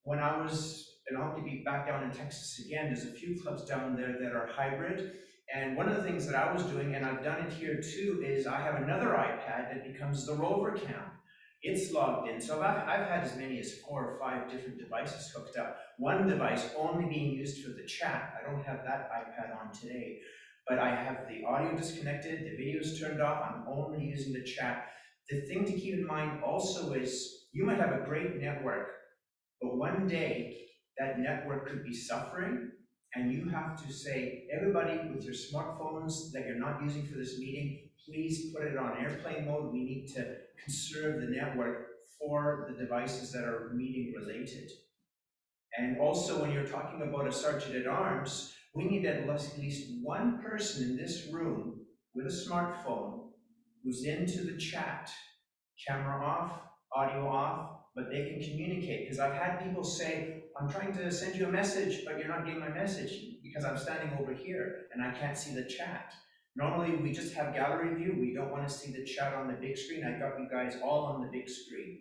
When I was, and I hope to be back down in Texas again, there's a few clubs down there that are hybrid. And one of the things that I was doing, and I've done it here too, is I have another iPad that becomes the rover cam. It's logged in. So I've had as many as 4 or 5 different devices hooked up. One device only being used for the chat. I don't have that iPad on today, but I have the audio disconnected, the video's turned off. I'm only using the chat. The thing to keep in mind also is you might have a great network, but one day that network could be suffering, and you have to say, everybody with your smartphones that you're not using for this meeting, please put it on airplane mode. We need to conserve the network for the devices that are meeting related. And also, when you're talking about a sergeant at arms, we need at least one person in this room with a smartphone who's into the chat, camera off, audio off, but they can communicate. Because I've had people say, I'm trying to send you a message, but you're not getting my message because I'm standing over here and I can't see the chat. Normally, we just have gallery view. We don't want to see the chat on the big screen. I got you guys all on the big screen.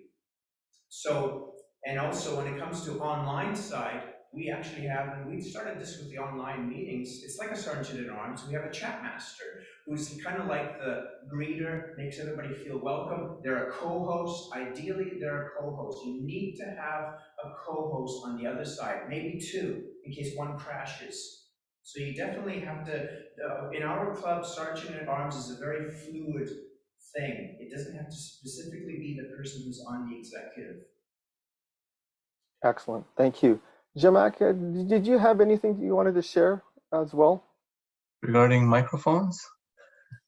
So, and also when it comes to online side, we actually have, and we started this with the online meetings, it's like a sergeant at arms. We have a chat master who's kind of like the greeter, makes everybody feel welcome. They're a co-host. Ideally, they're a co-host. You need to have a co-host on the other side, maybe 2, in case one crashes. So you definitely have to, in our club, sergeant at arms is a very fluid thing. It doesn't have to specifically be the person who's on the executive. Excellent. Thank you. Jamak, did you have anything you wanted to share as well? Regarding microphones?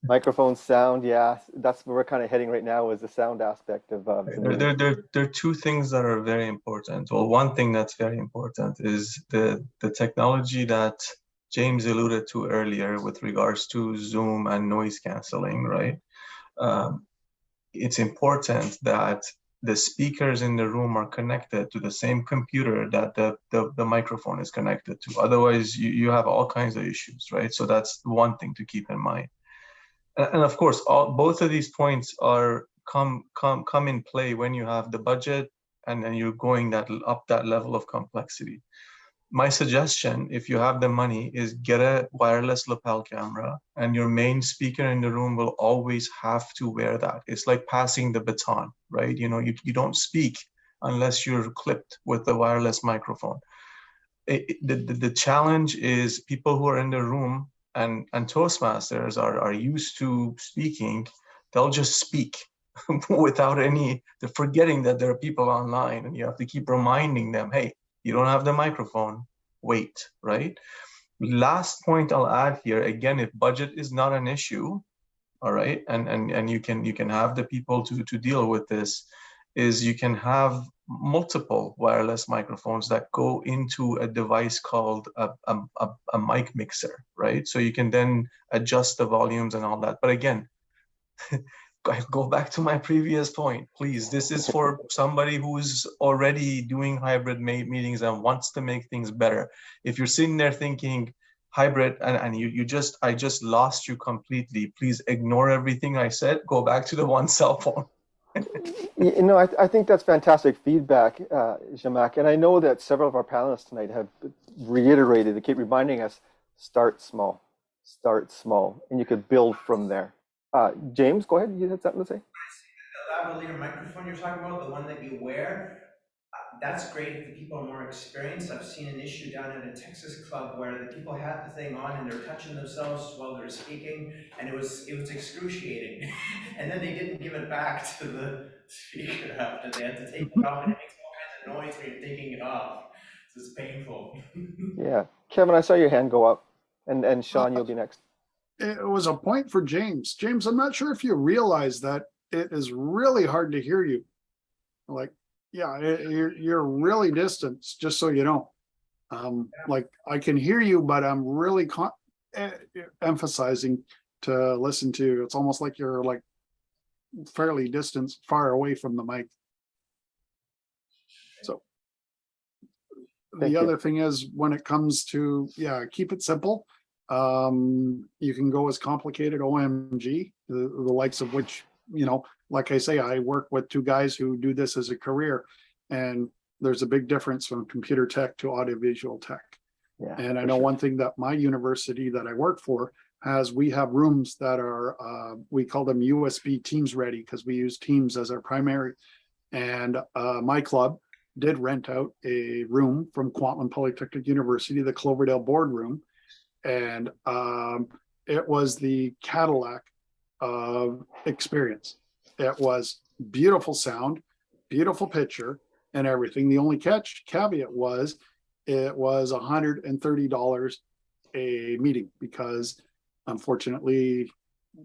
Microphone, sound, yeah. That's where we're kind of heading right now, is the sound aspect of the meeting. There are 2 things that are very important. Well, one thing that's very important is the technology that James alluded to earlier with regards to Zoom and noise canceling, right? It's important that the speakers in the room are connected to the same computer that the microphone is connected to. Otherwise, you have all kinds of issues, right? So that's one thing to keep in mind. And of course, both of these points are come in play when you have the budget and you're going up that level of complexity. My suggestion, if you have the money, is get a wireless lapel camera, and your main speaker in the room will always have to wear that. It's like passing the baton, right? You know, you don't speak unless you're clipped with the wireless microphone. The challenge is people who are in the room and Toastmasters are used to speaking, they'll just speak without they're forgetting that there are people online, and you have to keep reminding them, hey, you don't have the microphone, wait, right? Last point I'll add here, again, if budget is not an issue, all right, and you can have the people to deal with this, is you can have multiple wireless microphones that go into a device called a mic mixer, right? So you can then adjust the volumes and all that. But again, I go back to my previous point, please. This is for somebody who's already doing hybrid meetings and wants to make things better. If you're sitting there thinking hybrid and I just lost you completely, please ignore everything I said. Go back to the one cell phone. You know, I think that's fantastic feedback, Jamak. And I know that several of our panelists tonight have reiterated, they keep reminding us, start small, and you could build from there. James, go ahead. You had something to say? The lavalier microphone you're talking about, the one that you wear, that's great if the people are more experienced. I've seen an issue down at a Texas club where the people had the thing on and they're touching themselves while they're speaking, and it was excruciating. And then they didn't give it back to the speaker after. They had to take it off, and it makes all kinds of noise when you're taking it off. So it's painful. Yeah. Kevin, I saw your hand go up. And Sean, you'll be next. It was a point for James. James, I'm not sure if you realize that it is really hard to hear you. Like, yeah, you're really distant, just so you know. Like, I can hear you, but I'm really emphasizing to listen to you. It's almost like you're like fairly distant, far away from the mic. So the other thing is, when it comes to, yeah, keep it simple. You can go as complicated OMG, the likes of which, you know, like I say, I work with two guys who do this as a career, and there's a big difference from computer tech to audiovisual tech. Yeah, And I for know sure. one thing that my university that I work for has, we have rooms that are, we call them USB Teams ready, because we use Teams as our primary. And my club did rent out a room from Kwantlen Polytechnic University, the Cloverdale boardroom. And it was the Cadillac of experience. It was beautiful sound, beautiful picture, and everything. The only caveat was it was $130 a meeting, because unfortunately,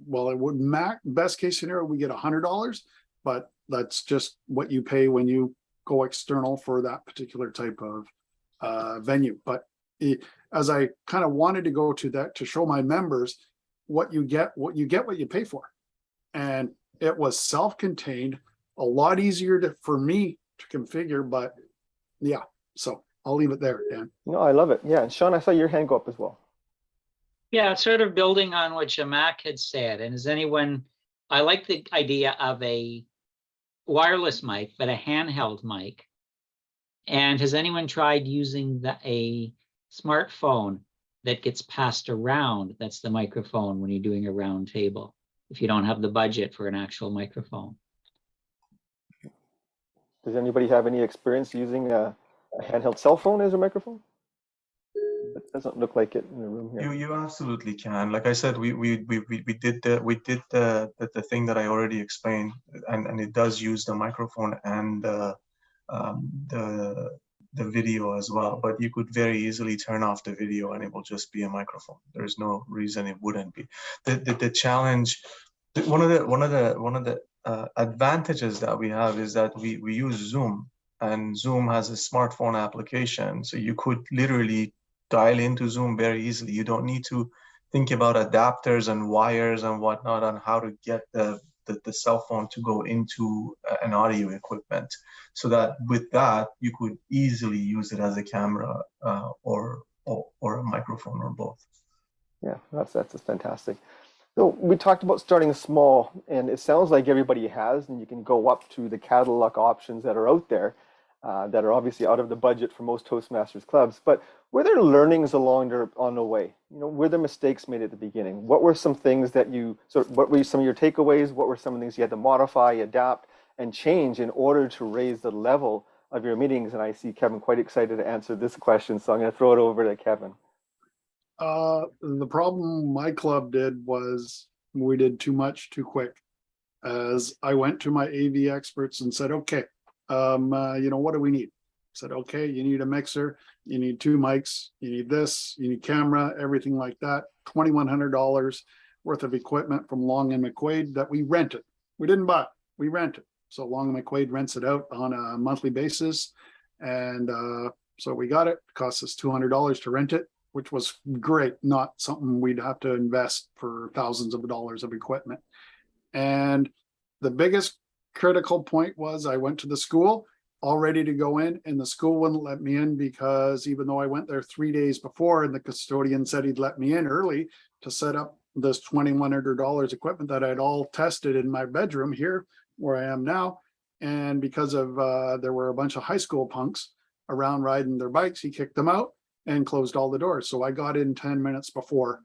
well, it would best case scenario, we get $100, but that's just what you pay when you go external for that particular type of venue. But as I kind of wanted to go to that to show my members what you get what you pay for. And it was self-contained, a lot easier for me to configure, but yeah, so I'll leave it there, Dan. No, I love it. Yeah, and Sean, I saw your hand go up as well. Yeah, sort of building on what Jamak had said. And is anyone, I like the idea of a wireless mic, but a handheld mic. And has anyone tried using a smartphone that gets passed around? That's the microphone when you're doing a round table, if you don't have the budget for an actual microphone. Does anybody have any experience using a handheld cell phone as a microphone? It doesn't look like it in the room here. You absolutely can. Like I said, we did the thing that I already explained, and it does use the microphone and the video as well. But you could very easily turn off the video and it will just be a microphone. There's no reason it wouldn't be. The challenge, one of the advantages that we have is that we use Zoom, and Zoom has a smartphone application, so you could literally dial into Zoom very easily. You don't need to think about adapters and wires and whatnot on how to get the cell phone to go into an audio equipment. So that with that, you could easily use it as a camera or a microphone or both. Yeah, that's fantastic. So we talked about starting small, and it sounds like everybody has, and you can go up to the catalog options that are out there that are obviously out of the budget for most Toastmasters clubs. But were there learnings on the way? You know, were there mistakes made at the beginning? What were some things that what were some of your takeaways? What were some of the things you had to modify, adapt, and change in order to raise the level of your meetings? And I see Kevin quite excited to answer this question, so I'm going to throw it over to Kevin. The problem my club did was we did too much too quick. As I went to my AV experts and said, okay, you know, what do we need? Said, okay, you need a mixer, you need 2 mics, you need this, you need camera, everything like that. $2,100 worth of equipment from Long and McQuaid that we rented. We didn't buy, we rented. So Long and McQuaid rents it out on a monthly basis. And so we got it. It cost us $200 to rent it, which was great, not something we'd have to invest for thousands of dollars of equipment. And the biggest critical point was I went to the school all ready to go in, and the school wouldn't let me in, because even though I went there 3 days before and the custodian said he'd let me in early to set up this $2,100 equipment that I'd all tested in my bedroom here where I am now. And because of there were a bunch of high school punks around riding their bikes, he kicked them out and closed all the doors. So I got in 10 minutes before,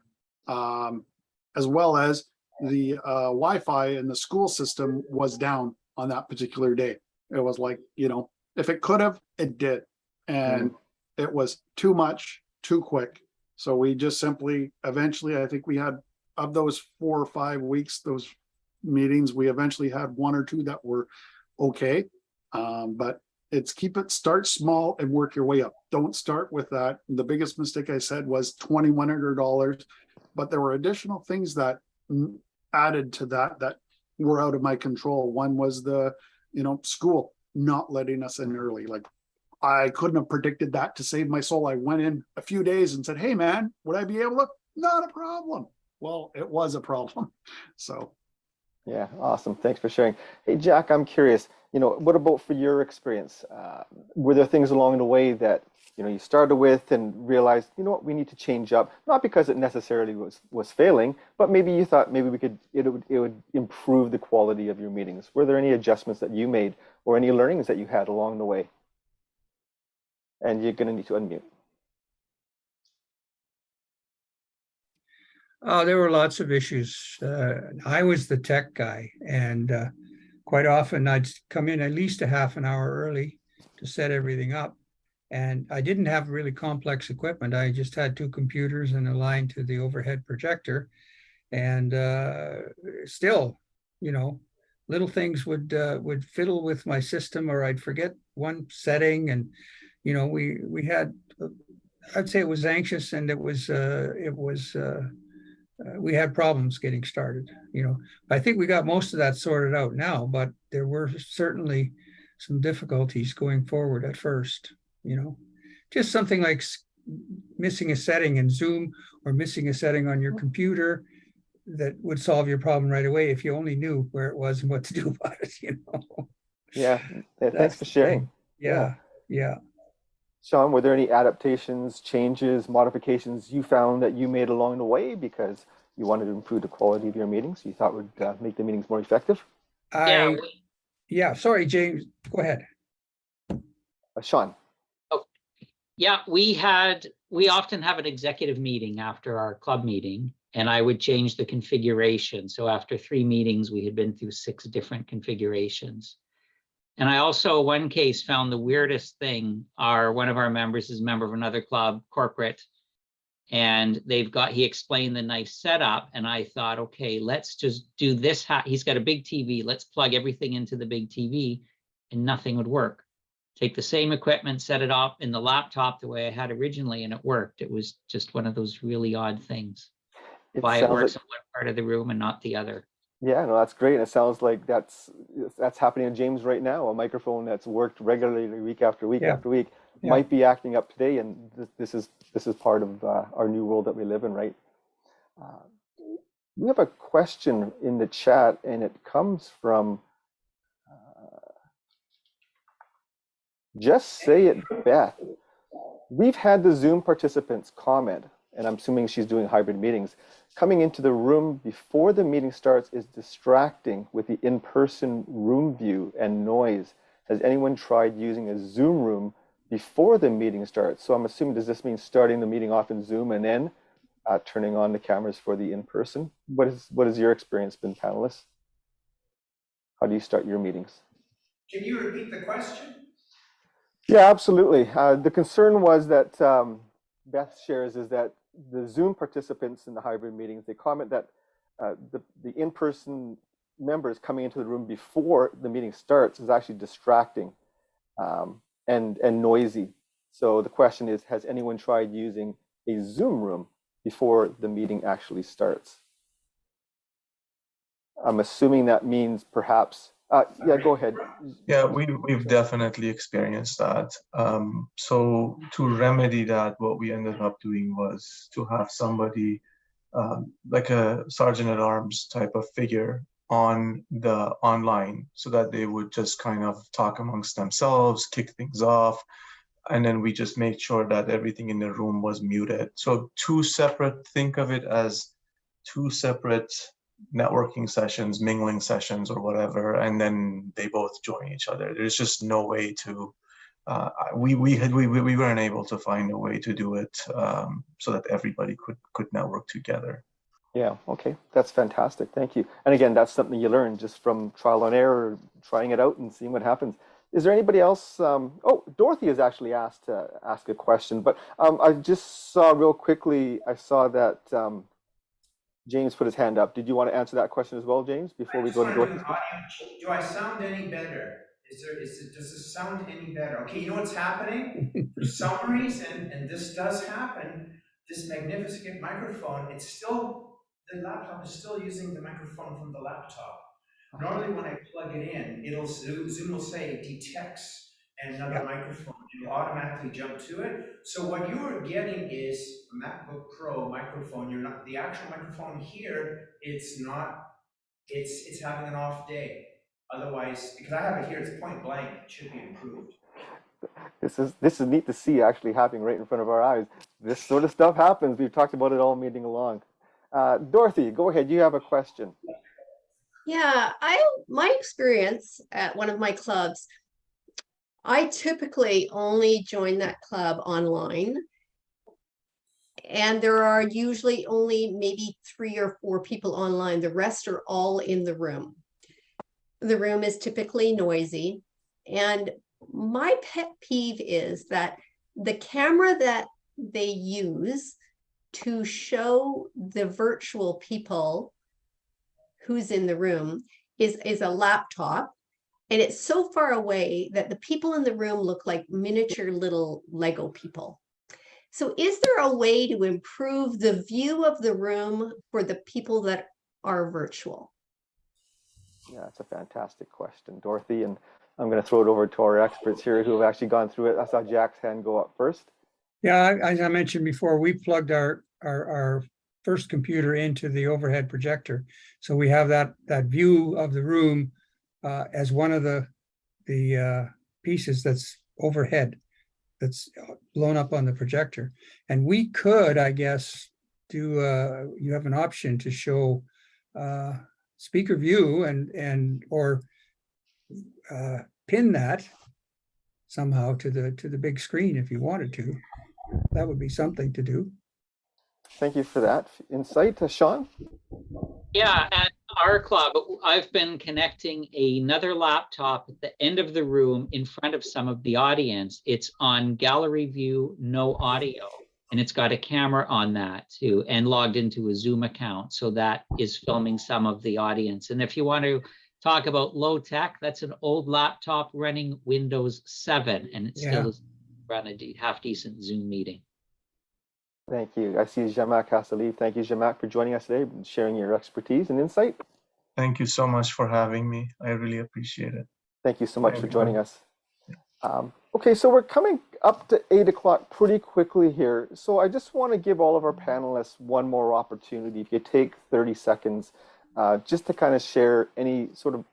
as well as the Wi-Fi in the school system was down on that particular day. It was like, you know, if it could have, it did. And it was too much, too quick. So we just simply, eventually, I think we had, of those 4 or 5 weeks, those meetings, we eventually had 1 or 2 that were okay. But it's start small and work your way up. Don't start with that. The biggest mistake I said was $2,100, but there were additional things that added to that were out of my control. One was the, you know, school not letting us in early. Like, I couldn't have predicted that to save my soul. I went in a few days and said, hey man, would I be able to? Not a problem. Well, it was a problem. So Yeah, awesome. Thanks for sharing. Hey, Jack, I'm curious, what about for your experience? Were there things along the way that, you started with and realized, what, we need to change up, not because it necessarily was failing, but maybe you thought maybe it would improve the quality of your meetings. Were there any adjustments that you made or any learnings that you had along the way? And you're going to need to unmute. There were lots of issues. I was the tech guy, and quite often I'd come in at least a half an hour early to set everything up. And I didn't have really complex equipment. I just had two computers and a line to the overhead projector. And still, little things would fiddle with my system, or I'd forget one setting. And we had, I'd say it was anxious, and we had problems getting started. I think we got most of that sorted out now, but there were certainly some difficulties going forward at first. Just something like missing a setting in Zoom or missing a setting on your computer that would solve your problem right away if you only knew where it was and what to do about it. Yeah, thanks That's for the sharing. thing. Yeah. Sean, were there any adaptations, changes, modifications you found that you made along the way because you wanted to improve the quality of your meetings? You thought would make the meetings more effective? Sorry, James, go ahead. Sean. Yeah, we often have an executive meeting after our club meeting, and I would change the configuration. So after 3 meetings, we had been through 6 different configurations. And I also, one case, found the weirdest thing. One of our members is a member of another club, corporate, and he explained the nice setup, and I thought, okay, let's just do this. He's got a big TV. Let's plug everything into the big TV, and nothing would work. Take the same equipment, set it up in the laptop the way I had originally, and it worked. It was just one of those really odd things. Why it works in one part of the room and not the other. Yeah, no, that's great. And it sounds like that's happening to James right now. A microphone that's worked regularly week after week after week might be acting up today, and this is part of our new world that we live in, right? We have a question in the chat, and it comes from Just Say It Beth. We've had the Zoom participants comment, and I'm assuming she's doing hybrid meetings. Coming into the room before the meeting starts is distracting with the in-person room view and noise. Has anyone tried using a Zoom room before the meeting starts? So I'm assuming, does this mean starting the meeting off in Zoom and then turning on the cameras for the in-person? What has your experience been, panelists? How do you start your meetings? Can you repeat the question? Yeah, absolutely. The concern was that Beth shares is that the Zoom participants in the hybrid meetings, they comment that the in-person members coming into the room before the meeting starts is actually distracting and noisy. So the question is, has anyone tried using a Zoom room before the meeting actually starts? I'm assuming that means perhaps, yeah, go ahead. Yeah, we've definitely experienced that. So to remedy that, what we ended up doing was to have somebody like a sergeant at arms type of figure on the online, so that they would just kind of talk amongst themselves, kick things off, and then we just made sure that everything in the room was muted. So think of it as 2 separate networking sessions, mingling sessions or whatever, and then they both join each other. There's just no way to, we weren't able to find a way to do it so that everybody could network together. Yeah, okay, that's fantastic. Thank you. And again, that's something you learn just from trial and error, trying it out and seeing what happens. Is there anybody else? Oh, Dorothy has actually asked to ask a question, but I just saw real quickly, I saw that James put his hand up. Did you want to answer that question as well, James, before we go to Dorothy's question? Do I sound any better? Does this sound any better? Okay, you know what's happening? For some reason, and this does happen, this magnificent microphone, the laptop is still using the microphone from the laptop. Normally when I plug it in, Zoom will say detects another microphone. It'll automatically jump to it. So what you are getting is a MacBook Pro microphone. The actual microphone here, it's not it's having an off day. Otherwise, because I have it here, it's point blank, it should be improved. This is neat to see actually happening right in front of our eyes. This sort of stuff happens. We've talked about it all meeting along. Dorothy, go ahead. You have a question. Yeah, my experience at one of my clubs, I typically only join that club online. And there are usually only maybe 3 or 4 people online. The rest are all in the room. The room is typically noisy. And my pet peeve is that the camera that they use to show the virtual people who's in the room is a laptop. And it's so far away that the people in the room look like miniature little Lego people. So is there a way to improve the view of the room for the people that are virtual? Yeah, that's a fantastic question, Dorothy. And I'm going to throw it over to our experts here who have actually gone through it. I saw Jack's hand go up first. Yeah, as I mentioned before, we plugged our first computer into the overhead projector. So we have that view of the room as one of the pieces that's overhead, that's blown up on the projector. And we could, I guess, do you have an option to show speaker view or pin that somehow to the big screen if you wanted to. That would be something to do. Thank you for that insight, Sean. Yeah, at our club, I've been connecting another laptop at the end of the room in front of some of the audience. It's on gallery view, no audio, and it's got a camera on that too, and logged into a Zoom account. So that is filming some of the audience. And if you want to talk about low tech, that's an old laptop running Windows 7, and it still is run a half decent Zoom meeting. Thank you. I see Jamak has to leave. Thank you, Jamak, for joining us today and sharing your expertise and insight. Thank you so much for having me. I really appreciate it. Thank you so much for joining us. Okay, so we're coming up to 8 o'clock pretty quickly here. So I just want to give all of our panelists one more opportunity. If you take 30 seconds, just to kind of share any sort of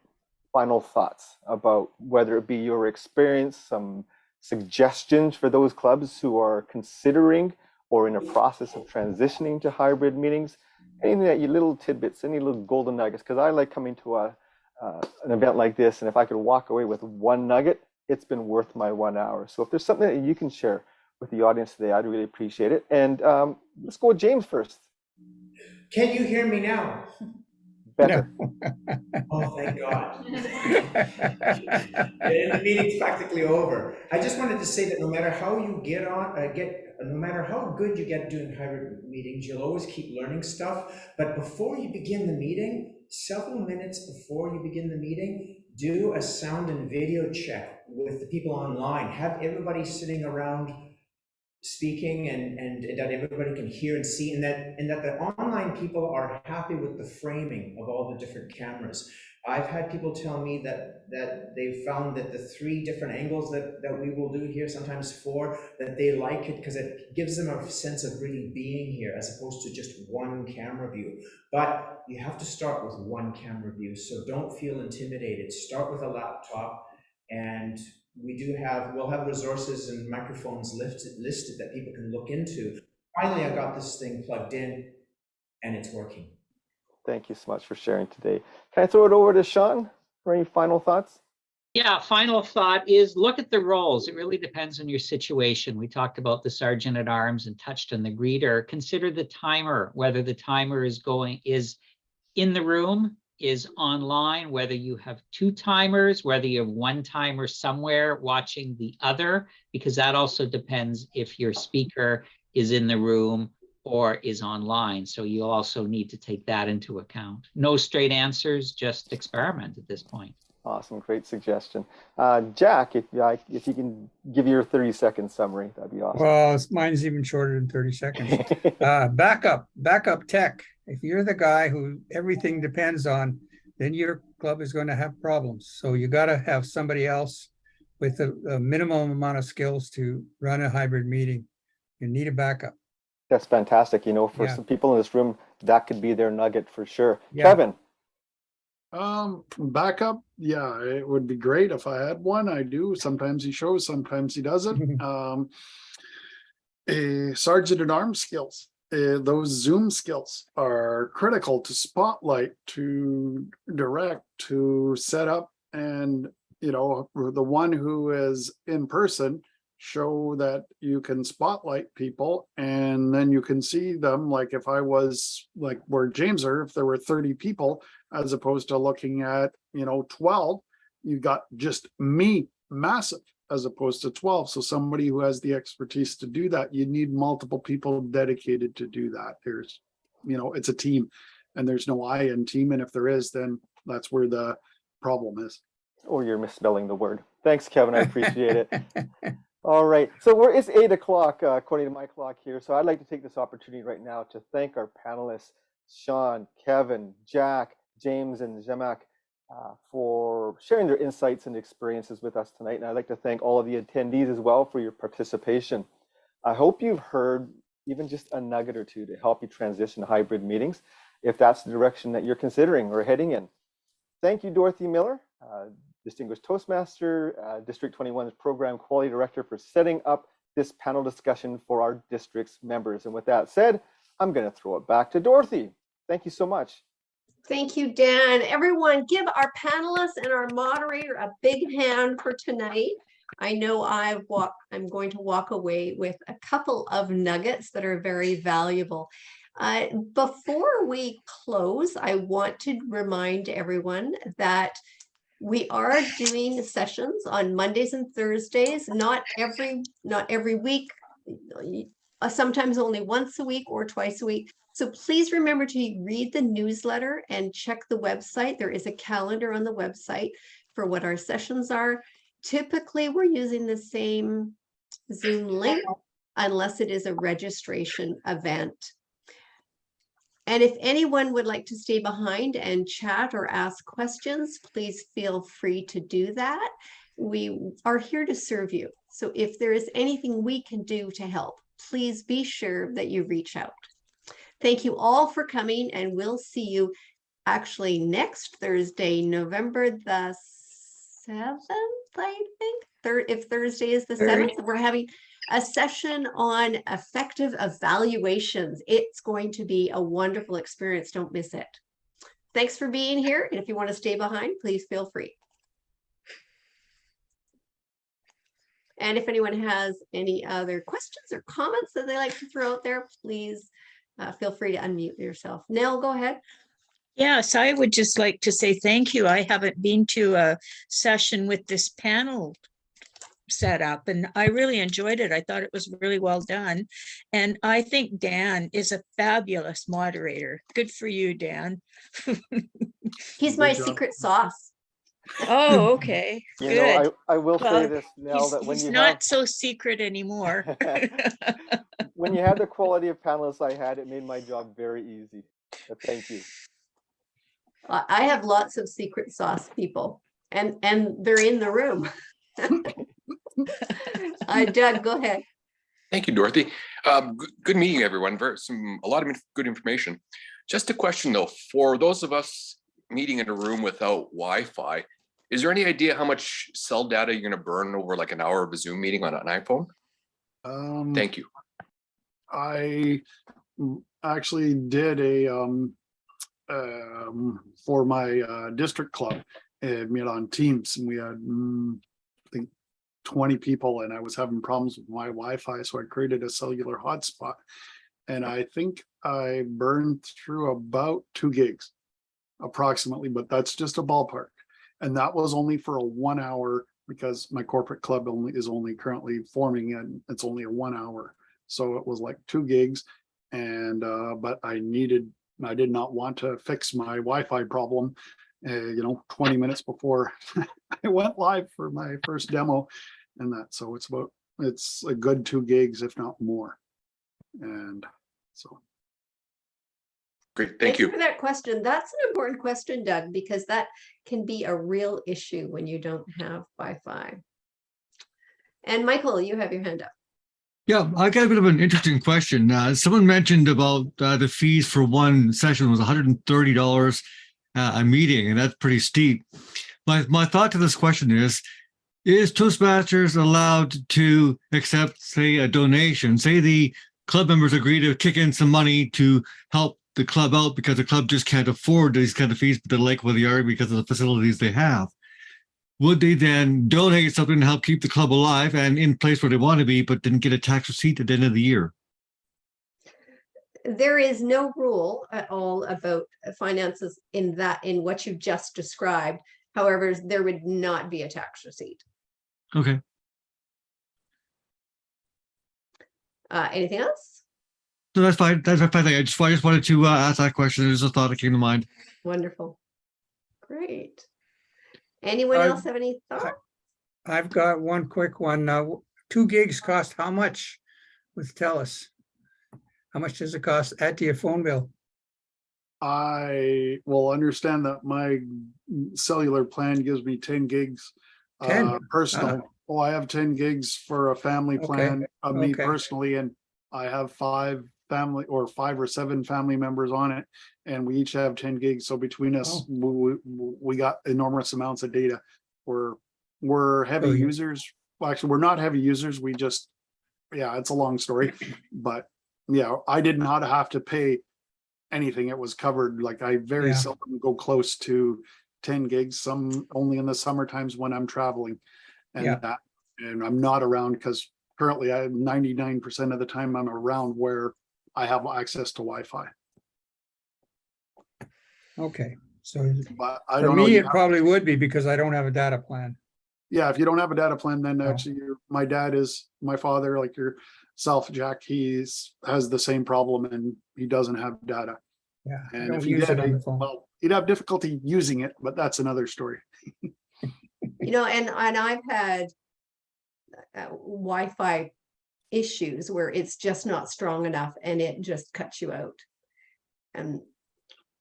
final thoughts about whether it be your experience, some suggestions for those clubs who are considering or in a process of transitioning to hybrid meetings, anything that you little tidbits, any little golden nuggets, because I like coming to an event like this, and if I could walk away with one nugget, it's been worth my 1 hour. So if there's something that you can share with the audience today, I'd really appreciate it. And let's go with James first. Can you hear me now? Better. Oh, thank God. The meeting's practically over. I just wanted to say that no matter how you no matter how good you get doing hybrid meetings, you'll always keep learning stuff. But before you begin the meeting, several minutes before you begin the meeting, do a sound and video check with the people online. Have everybody sitting around speaking and that everybody can hear and see, and that the online people are happy with the framing of all the different cameras. I've had people tell me that they've found that the 3 different angles that we will do here, sometimes 4, that they like it because it gives them a sense of really being here as opposed to just one camera view. But you have to start with one camera view, so don't feel intimidated. Start with a laptop, and we'll have resources and microphones listed that people can look into. Finally, I got this thing plugged in and it's working. Thank you so much for sharing today. Can I throw it over to Sean for any final thoughts? Yeah, final thought is look at the roles. It really depends on your situation. We talked about the sergeant at arms and touched on the greeter. Consider the timer, whether the timer is in the room, is online, whether you have 2 timers, whether you have 1 timer somewhere watching the other, because that also depends if your speaker is in the room or is online. So you'll also need to take that into account. No straight answers, just experiment at this point. Awesome, great suggestion. Jack, if you can give your 30-second summary, that'd be awesome. Well, mine's even shorter than 30 seconds. Backup tech. If you're the guy who everything depends on, then your club is going to have problems. So you got to have somebody else with a minimum amount of skills to run a hybrid meeting. You need a backup. That's fantastic. For some people in this room, that could be their nugget for sure. Yeah. Kevin. Backup, yeah, it would be great if I had one. I do. Sometimes he shows, sometimes he doesn't. Sergeant at arms skills. Those Zoom skills are critical to spotlight, to direct, to set up, and the one who is in person, show that you can spotlight people and then you can see them. Like if I was like where James are, if there were 30 people, as opposed to looking at 12, you got just me, massive, as opposed to 12. So somebody who has the expertise to do that, you need multiple people dedicated to do that. There's, it's a team, and there's no I in team. And if there is, then that's where the problem is. Or you're misspelling the word. Thanks, Kevin. I appreciate it. All right. So it's 8 o'clock according to my clock here. So I'd like to take this opportunity right now to thank our panelists, Sean, Kevin, Jack, James, and Zemak, for sharing their insights and experiences with us tonight. And I'd like to thank all of the attendees as well for your participation. I hope you've heard even just a nugget or two to help you transition to hybrid meetings, if that's the direction that you're considering or heading in. Thank you, Dorothy Miller, Distinguished Toastmaster, District 21's Program Quality Director, for setting up this panel discussion for our district's members. And with that said, I'm going to throw it back to Dorothy. Thank you so much. Thank you, Dan. Everyone, give our panelists and our moderator a big hand for tonight. I know I'm going to walk away with a couple of nuggets that are very valuable. Before we close, I want to remind everyone that we are doing sessions on Mondays and Thursdays, not every week, sometimes only once a week or twice a week. So please remember to read the newsletter and check the website. There is a calendar on the website for what our sessions are. Typically, we're using the same Zoom link unless it is a registration event. And if anyone would like to stay behind and chat or ask questions, please feel free to do that. We are here to serve you. So if there is anything we can do to help, please be sure that you reach out. Thank you all for coming, and we'll see you actually next Thursday, November the 7th, I think. If Thursday is the 7th, we're having a session on effective evaluations. It's going to be a wonderful experience. Don't miss it. Thanks for being here. And if you want to stay behind, please feel free. And if anyone has any other questions or comments that they like to throw out there, please feel free to unmute yourself. Nell, go ahead. Yes, I would just like to say thank you. I haven't been to a session with this panel set up, and I really enjoyed it. I thought it was really well done. And I think Dan is a fabulous moderator. Good for you, Dan. He's my secret sauce. Oh, okay. You Good. know, I will say this, Nell, that when he's you not so secret anymore. when you had the quality of panelists I had, it made my job very easy. But thank you. I have lots of secret sauce people, and they're in the room. Doug, go ahead. Thank you, Dorothy. Good meeting, everyone. A lot of good information. Just a question, though, for those of us meeting in a room without Wi-Fi, is there any idea how much cell data you're going to burn over like an hour of a Zoom meeting on an iPhone? Thank you. I actually did for my district club, met on Teams, and we had I think 20 people, and I was having problems with my Wi-Fi, so I created a cellular hotspot, and I think I burned through about 2 gigs approximately, but that's just a ballpark. And that was only for a 1 hour, because my corporate club is only currently forming, and it's only a 1 hour. So it was like 2 gigs. And but I did not want to fix my Wi-Fi problem, 20 minutes before I went live for my first demo, and that. So it's a good 2 gigs, if not more. And so. Great, thank you for that question. That's an important question, Doug, because that can be a real issue when you don't have Wi-Fi. And Michael, you have your hand up. Yeah, I got a bit of an interesting question. Someone mentioned about the fees for one session was $130. a meeting, and that's pretty steep. My thought to this question is Toastmasters allowed to accept, say, a donation? Say the club members agree to kick in some money to help the club out because the club just can't afford these kind of fees, but they like where they are because of the facilities they have. Would they then donate something to help keep the club alive and in place where they want to be, but then get a tax receipt at the end of the year? There is no rule at all about finances in what you just described. However, there would not be a tax receipt. Okay. Anything else? So that's fine. That's fine. I just wanted to ask that question. There's a thought that came to mind. Wonderful. Great. Anyone else have any thoughts? I've got one quick one. 2 gigs cost how much with TELUS? How much does it cost? Add to your phone bill. I will understand that my cellular plan gives me 10 gigs 10? personal. Oh, I have 10 gigs for a family Okay, plan of me okay. personally, and I have 5 or 7 family members on it, and we each have 10 gigs. So between us, we got enormous amounts of data. We're heavy Oh, yeah. users. Well, actually, we're not heavy users. We just, yeah, it's a long story, but yeah, I did not have to pay anything. It was covered. Like I very Yeah. seldom go close to 10 gigs, some only in the summer times when I'm traveling. And Yeah. and I'm not around because currently I 99% of the time I'm around where I have access to Wi-Fi. Okay, so But I for don't know. me, you it have- probably would be because I don't have a data plan. yeah, if you don't have a data plan, then Oh. actually my dad is my father, like yourself, Jack, has the same problem and he doesn't have data. Yeah, I And don't if he use did, it on the phone. well, he'd have difficulty using it, but that's another story. And I've had Wi-Fi issues where it's just not strong enough and it just cuts you out. And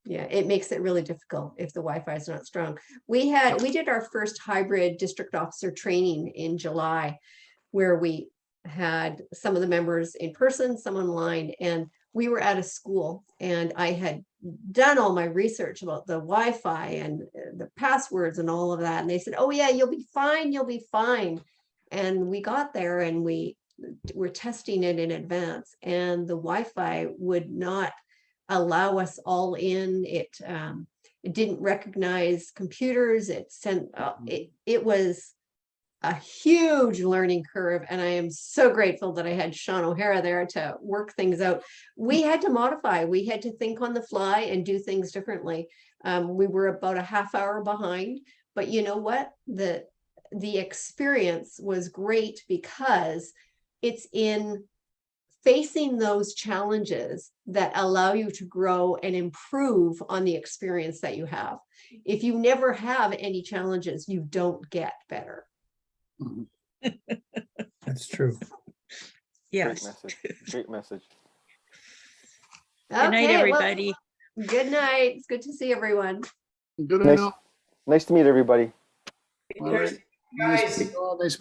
yeah, it makes it really difficult if the Wi-Fi is not strong. We did our first hybrid district officer training in July, where we had some of the members in person, some online, and we were at a school, and I had done all my research about the Wi-Fi and the passwords and all of that. And they said, oh yeah, you'll be fine. You'll be fine. And we got there and we were testing it in advance, and the Wi-Fi would not allow us all in. It didn't recognize computers. It sent, it was a huge learning curve, and I am so grateful that I had Sean O'Hara there to work things out. We had to modify, we had to think on the fly and do things differently. We were about a half hour behind, but you know what? The experience was great because it's in facing those challenges that allow you to grow and improve on the experience that you have. If you never have any challenges, you don't get better. That's true. Yes. Great message. Great message. Good night, Okay, well, everybody. good night. It's good to see everyone. Good Nice, enough. nice to meet everybody. All right. Guys, Nice